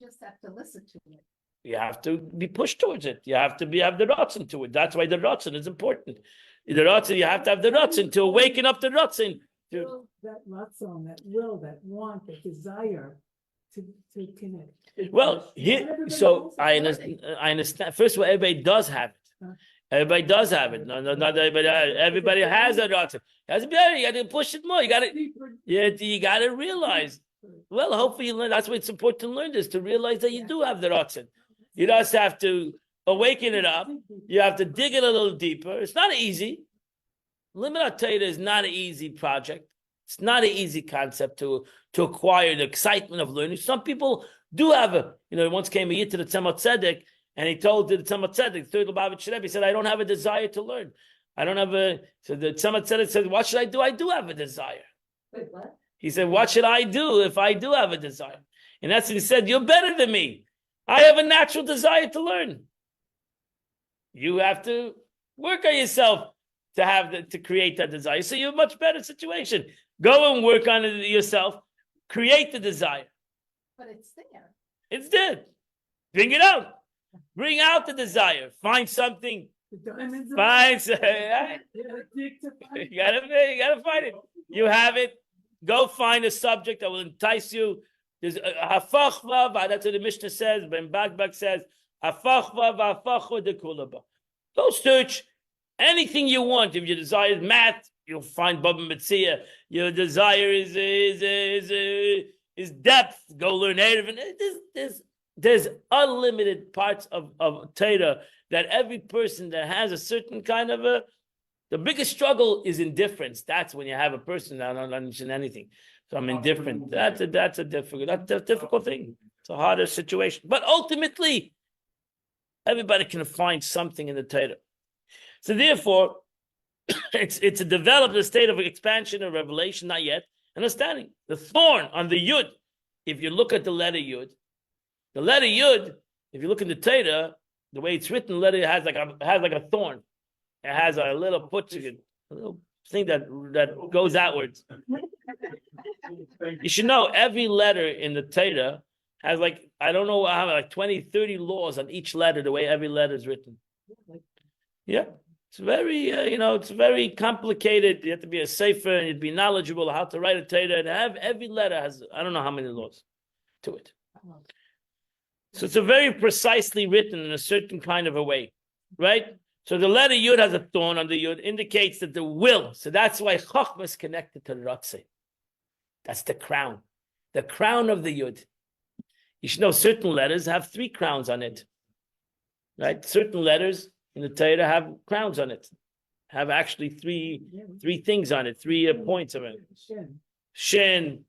You just have to listen to it. You have to be pushed towards it. You have to have the ratzon to it. That's why the ratzon is important. The ratzon, you have to have the ratzon to awaken up the ratzon. That ratzon, that will, that want, that desire to connect. Well, I understand. First of all, everybody does have it. Everybody does have it. No, not everybody. Everybody has a ratzon. You got to push it more. You got to realize. Well, hopefully you learn. That's why it's important to learn this, to realize that you do have the ratzon. You just have to awaken it up. You have to dig it a little deeper. It's not easy. Limud Torah is not an easy project. It's not an easy concept to acquire the excitement of learning. Some people do have once came a year to the Tzemach Tzedek, and he told the Tzemach Tzedek, third Lubavitch Rebbe, he said, I don't have a desire to learn. I don't have so the Tzemach Tzedek said, what should I do? I do have a desire. Wait, what? He said, what should I do if I do have a desire? And that's what he said, you're better than me. I have a natural desire to learn. You have to work on yourself to create that desire. So you're in a much better situation. Go and work on it yourself. Create the desire. But it's there. It's there. Bring it out. Bring out the desire. Find something. The diamonds. are- Find. Yeah, dig to find- You gotta find it. You have it. Go find a subject that will entice you. There's hafachva. That's what the Mishnah says. Ben Bagbag says hafachva v'hafachva de kulaba. Go search anything you want. If your desire is math, you'll find Baba Metzia. Your desire is depth. Go learn Erev. There's unlimited parts of Torah that every person that has a certain kind of the biggest struggle is indifference. That's when you have a person that don't understand anything. So I'm indifferent. That's a difficult thing. It's a harder situation. But ultimately, everybody can find something in the Torah. So therefore, it's a developed state of expansion or revelation, not yet. Understanding the thorn on the Yud. If you look at the letter Yud, if you look in the Torah, the way it's written, letter has like a thorn. It has a little a little thing that goes outwards. You should know every letter in the Torah has I don't know how 20, 30 laws on each letter, the way every letter is written. Yeah. It's very, it's very complicated. You have to be a sefer and you'd be knowledgeable how to write a Torah, and every letter has, I don't know how many laws to it. So it's a very precisely written in a certain kind of a way, right? So the letter Yud has a thorn on the Yud, indicates that the will. So that's why Chochmah is connected to the Ratzeh. That's the crown of the Yud. You should know certain letters have 3 crowns on it, right? Certain letters in the Torah have crowns on it, have actually three things on it, 3 points of it. Shin.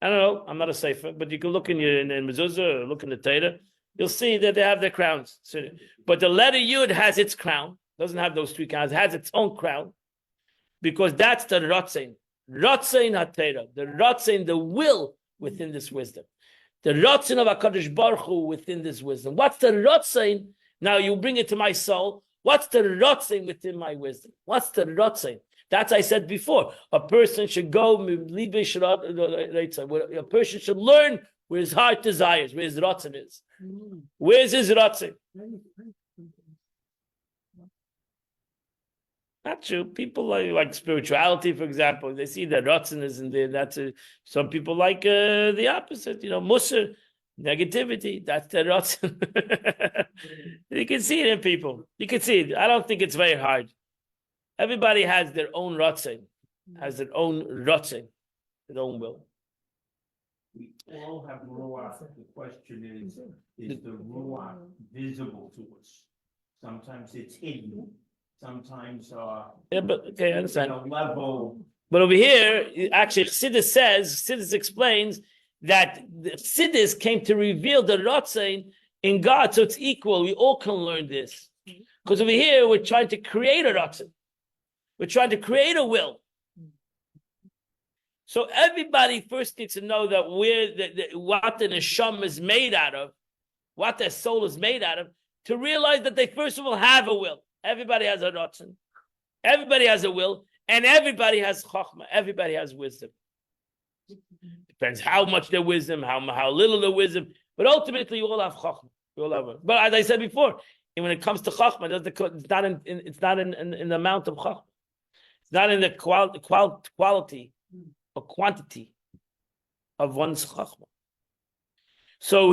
I don't know. I'm not a sefer, but you can look in mezuzah or look in the Torah. You'll see that they have their crowns. So, but the letter Yud has its crown. Doesn't have those 3 crowns. It has its own crown, because that's the Ratzain. Ratzain HaTorah. The Ratzain, the will within this wisdom. The Ratzain of HaKadosh Baruch Hu within this wisdom. What's the Ratzain? Now you bring it to my soul. What's the Ratzain within my wisdom? What's the Ratzain? That's I said before. A person should go. A person should learn where his heart desires, where his Ratzin is. Where's his Ratzin? Not true. People like spirituality, for example. They see that Ratzin is in there. Some people like the opposite. Musar, negativity. That's the Ratzin. You can see it in people. You can see it. I don't think it's very hard. Everybody has their own Ratzin, their own will. We all have ruach. The question is the ruach visible to us? Sometimes it's hidden. Sometimes Yeah, but okay, I understand. level. But over here, actually, Chassidus explains that the Chassidus came to reveal the Ratzin in God, so it's equal. We all can learn this. Because over here, we're trying to create a Ratzin. We're trying to create a will. So everybody first needs to know that what the neshama is made out of, what their soul is made out of, to realize that they first of all have a will. Everybody has a ratzon. Everybody has a will, and everybody has chokhmah. Everybody has wisdom. Depends how much their wisdom, how little their wisdom, but ultimately you all have chokhmah. You all have it. But as I said before, when it comes to chokhmah, it's not in the amount of chokhmah. It's not in the quality or quantity of one's chokhmah. So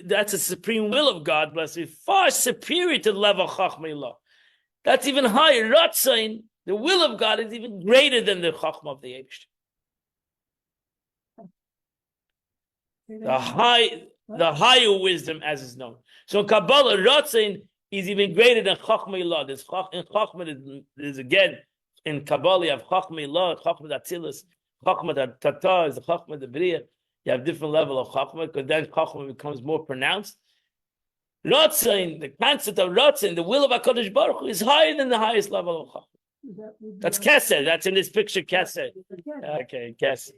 that's a supreme will of God, bless you, far superior to the level of chokhmah. That's even higher. Ratzain, the will of God, is even greater than the chokhmah of the Eibush. The higher wisdom, as is known. So in Kabbalah, Ratzain is even greater than chokhmah. There's chokhmah is again in Kabbalah. You have chokhmah, chokhmah Atzilus, chokhmah Tata is the chokhmah the Bria. You have different level of chokhmah, because then chokhmah becomes more pronounced. Ratzain, the concept of Ratzain, the will of HaKadosh Baruch Hu, is higher than the highest level of chokhmah. That's Kesed. That's in this picture, Kesed. Okay, Kesed.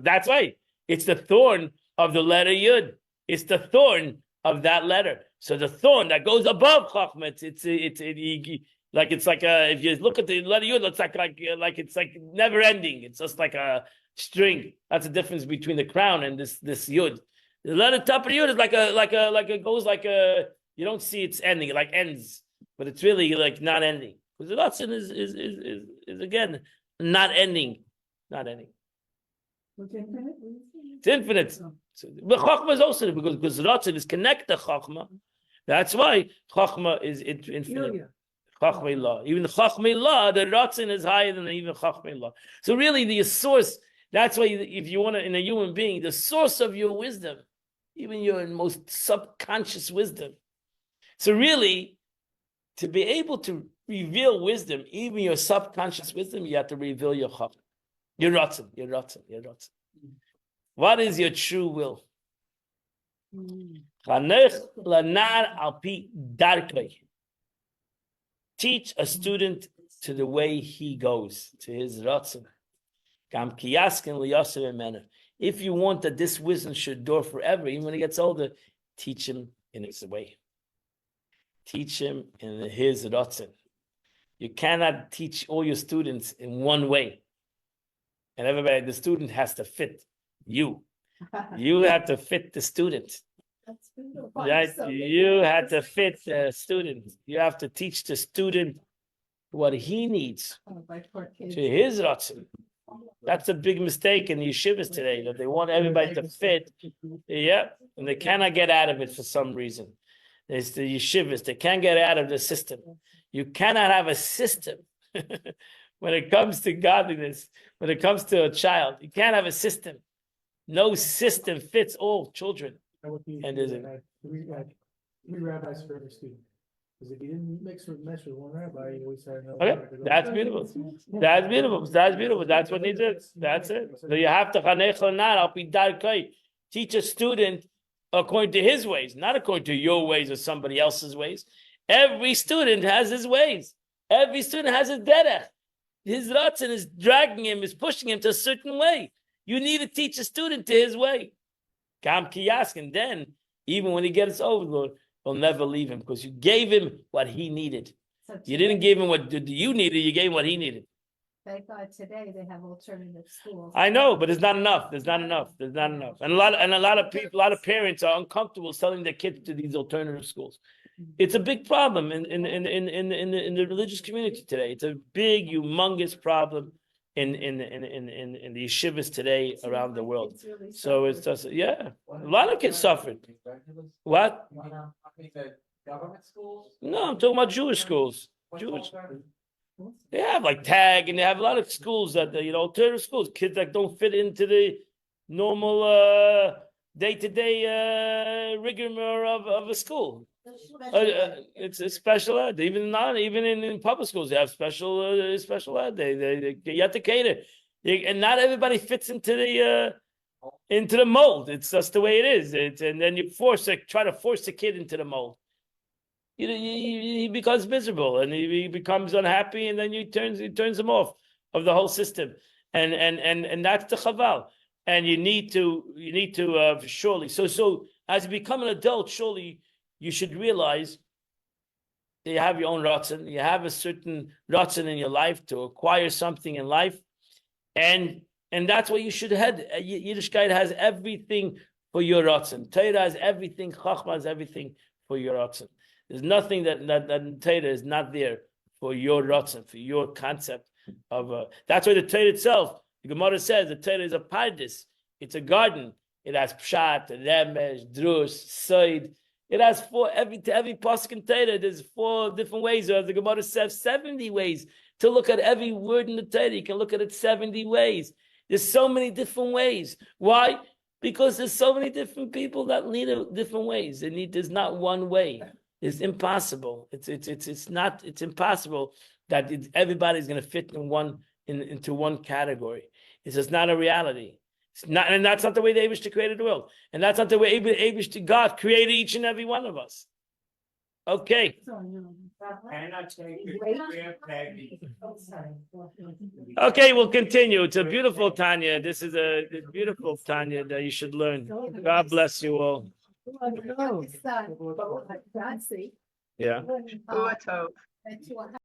That's right. It's the thorn of the letter Yud. It's the thorn of that letter. So the thorn that goes above chokhmah, it's like if you look at the letter Yud, it's like never ending. It's just like a string. That's the difference between the crown and this Yud. The letter top of the yud is like a goes like a, you don't see its ending, it like ends, but it's really like not ending. Because the Ratzin is again not ending. Not ending. It's infinite? It's infinite. But Chachma is also because Ratzin is connected to Chachma. That's why Chachma is infinite. Chachmei law. Even the Chachmei law, the Ratzin is higher than even Chachmei law. So really the source, that's why if you want to, in a human being, the source of your wisdom, even your most subconscious wisdom. So really, to be able to reveal wisdom, even your subconscious wisdom, you have to reveal your Chachma. Your Ratzin. What is your true will? Teach a student to the way he goes, to his Ratzin. If you want that this wisdom should endure forever, even when he gets older, teach him in his way. Teach him in his Ratzin. You cannot teach all your students in one way. And everybody, the student has to fit you. You have to fit the student. Right? You have to fit the student. You have to teach the student what he needs to his Ratzin. That's a big mistake in the yeshivas today, that they want everybody to fit. Yeah, and they cannot get out of it for some reason. It's the yeshivas, they can't get out of the system. You cannot have a system when it comes to godliness, when it comes to a child. You can't have a system. No system fits all children. And is it? Three rabbis for every student. Because if you didn't mess with one rabbi, you always had no. Okay, that's beautiful. That's beautiful. That's beautiful. That's what needs it. That's it. So you have to teach a student according to his ways, not according to your ways or somebody else's ways. Every student has his ways. Every student has his derech. His Ratzin is dragging him, is pushing him to a certain way. You need to teach a student to his way. Kam kiyask, and then even when he gets over, Lord, he'll never leave him because you gave him what he needed. You didn't give him what you needed. You gave him what he needed. Thank God today they have alternative schools. I know, but it's not enough. There's not enough. And a lot of people, a lot of parents are uncomfortable selling their kids to these alternative schools. It's a big problem in the religious community today. It's a big, humongous problem in the yeshivas today around the world. So it's just a lot of kids suffered. What? I mean, the government schools? No, I'm talking about Jewish schools. Jewish. They have like tag, and they have a lot of schools that alternative schools. Kids that don't fit into the normal day-to-day rigor of a school. It's a special ed. Even in public schools, they have special ed. They you have to cater, and not everybody fits into the mold. It's just the way it is. And then you try to force a kid into the mold. He becomes miserable and he becomes unhappy, and then he turns him off of the whole system, and that's the chaval. And you need to surely. So as you become an adult, surely you should realize that you have your own ratzin. You have a certain ratzin in your life to acquire something in life, and that's where you should head. Yiddishkeit has everything for your ratzin. Torah has everything. Chachma has everything for your ratzin. There's nothing that Torah is not there for your ratzin, for your concept of. That's why the Torah itself, the Gemara says, the Torah is a paradis. It's a garden. It has pshat, remesh, drush, soid. It has every pasuk in Torah. There's 4 different ways. Or as the Gemara says, 70 ways to look at every word in the Torah. You can look at it 70 ways. There's so many different ways. Why? Because there's so many different people that need different ways. There's not one way. It's impossible. It's impossible that everybody's going to fit into one category. It's just not a reality. It's not, and that's not the way the Eibush created the world, and that's not the way Eibush God created each and every one of us. Okay. Okay, we'll continue. It's a beautiful Tanya. This is a beautiful Tanya that you should learn. God bless you all. Pakistan, Fancy. Yeah. Uatov.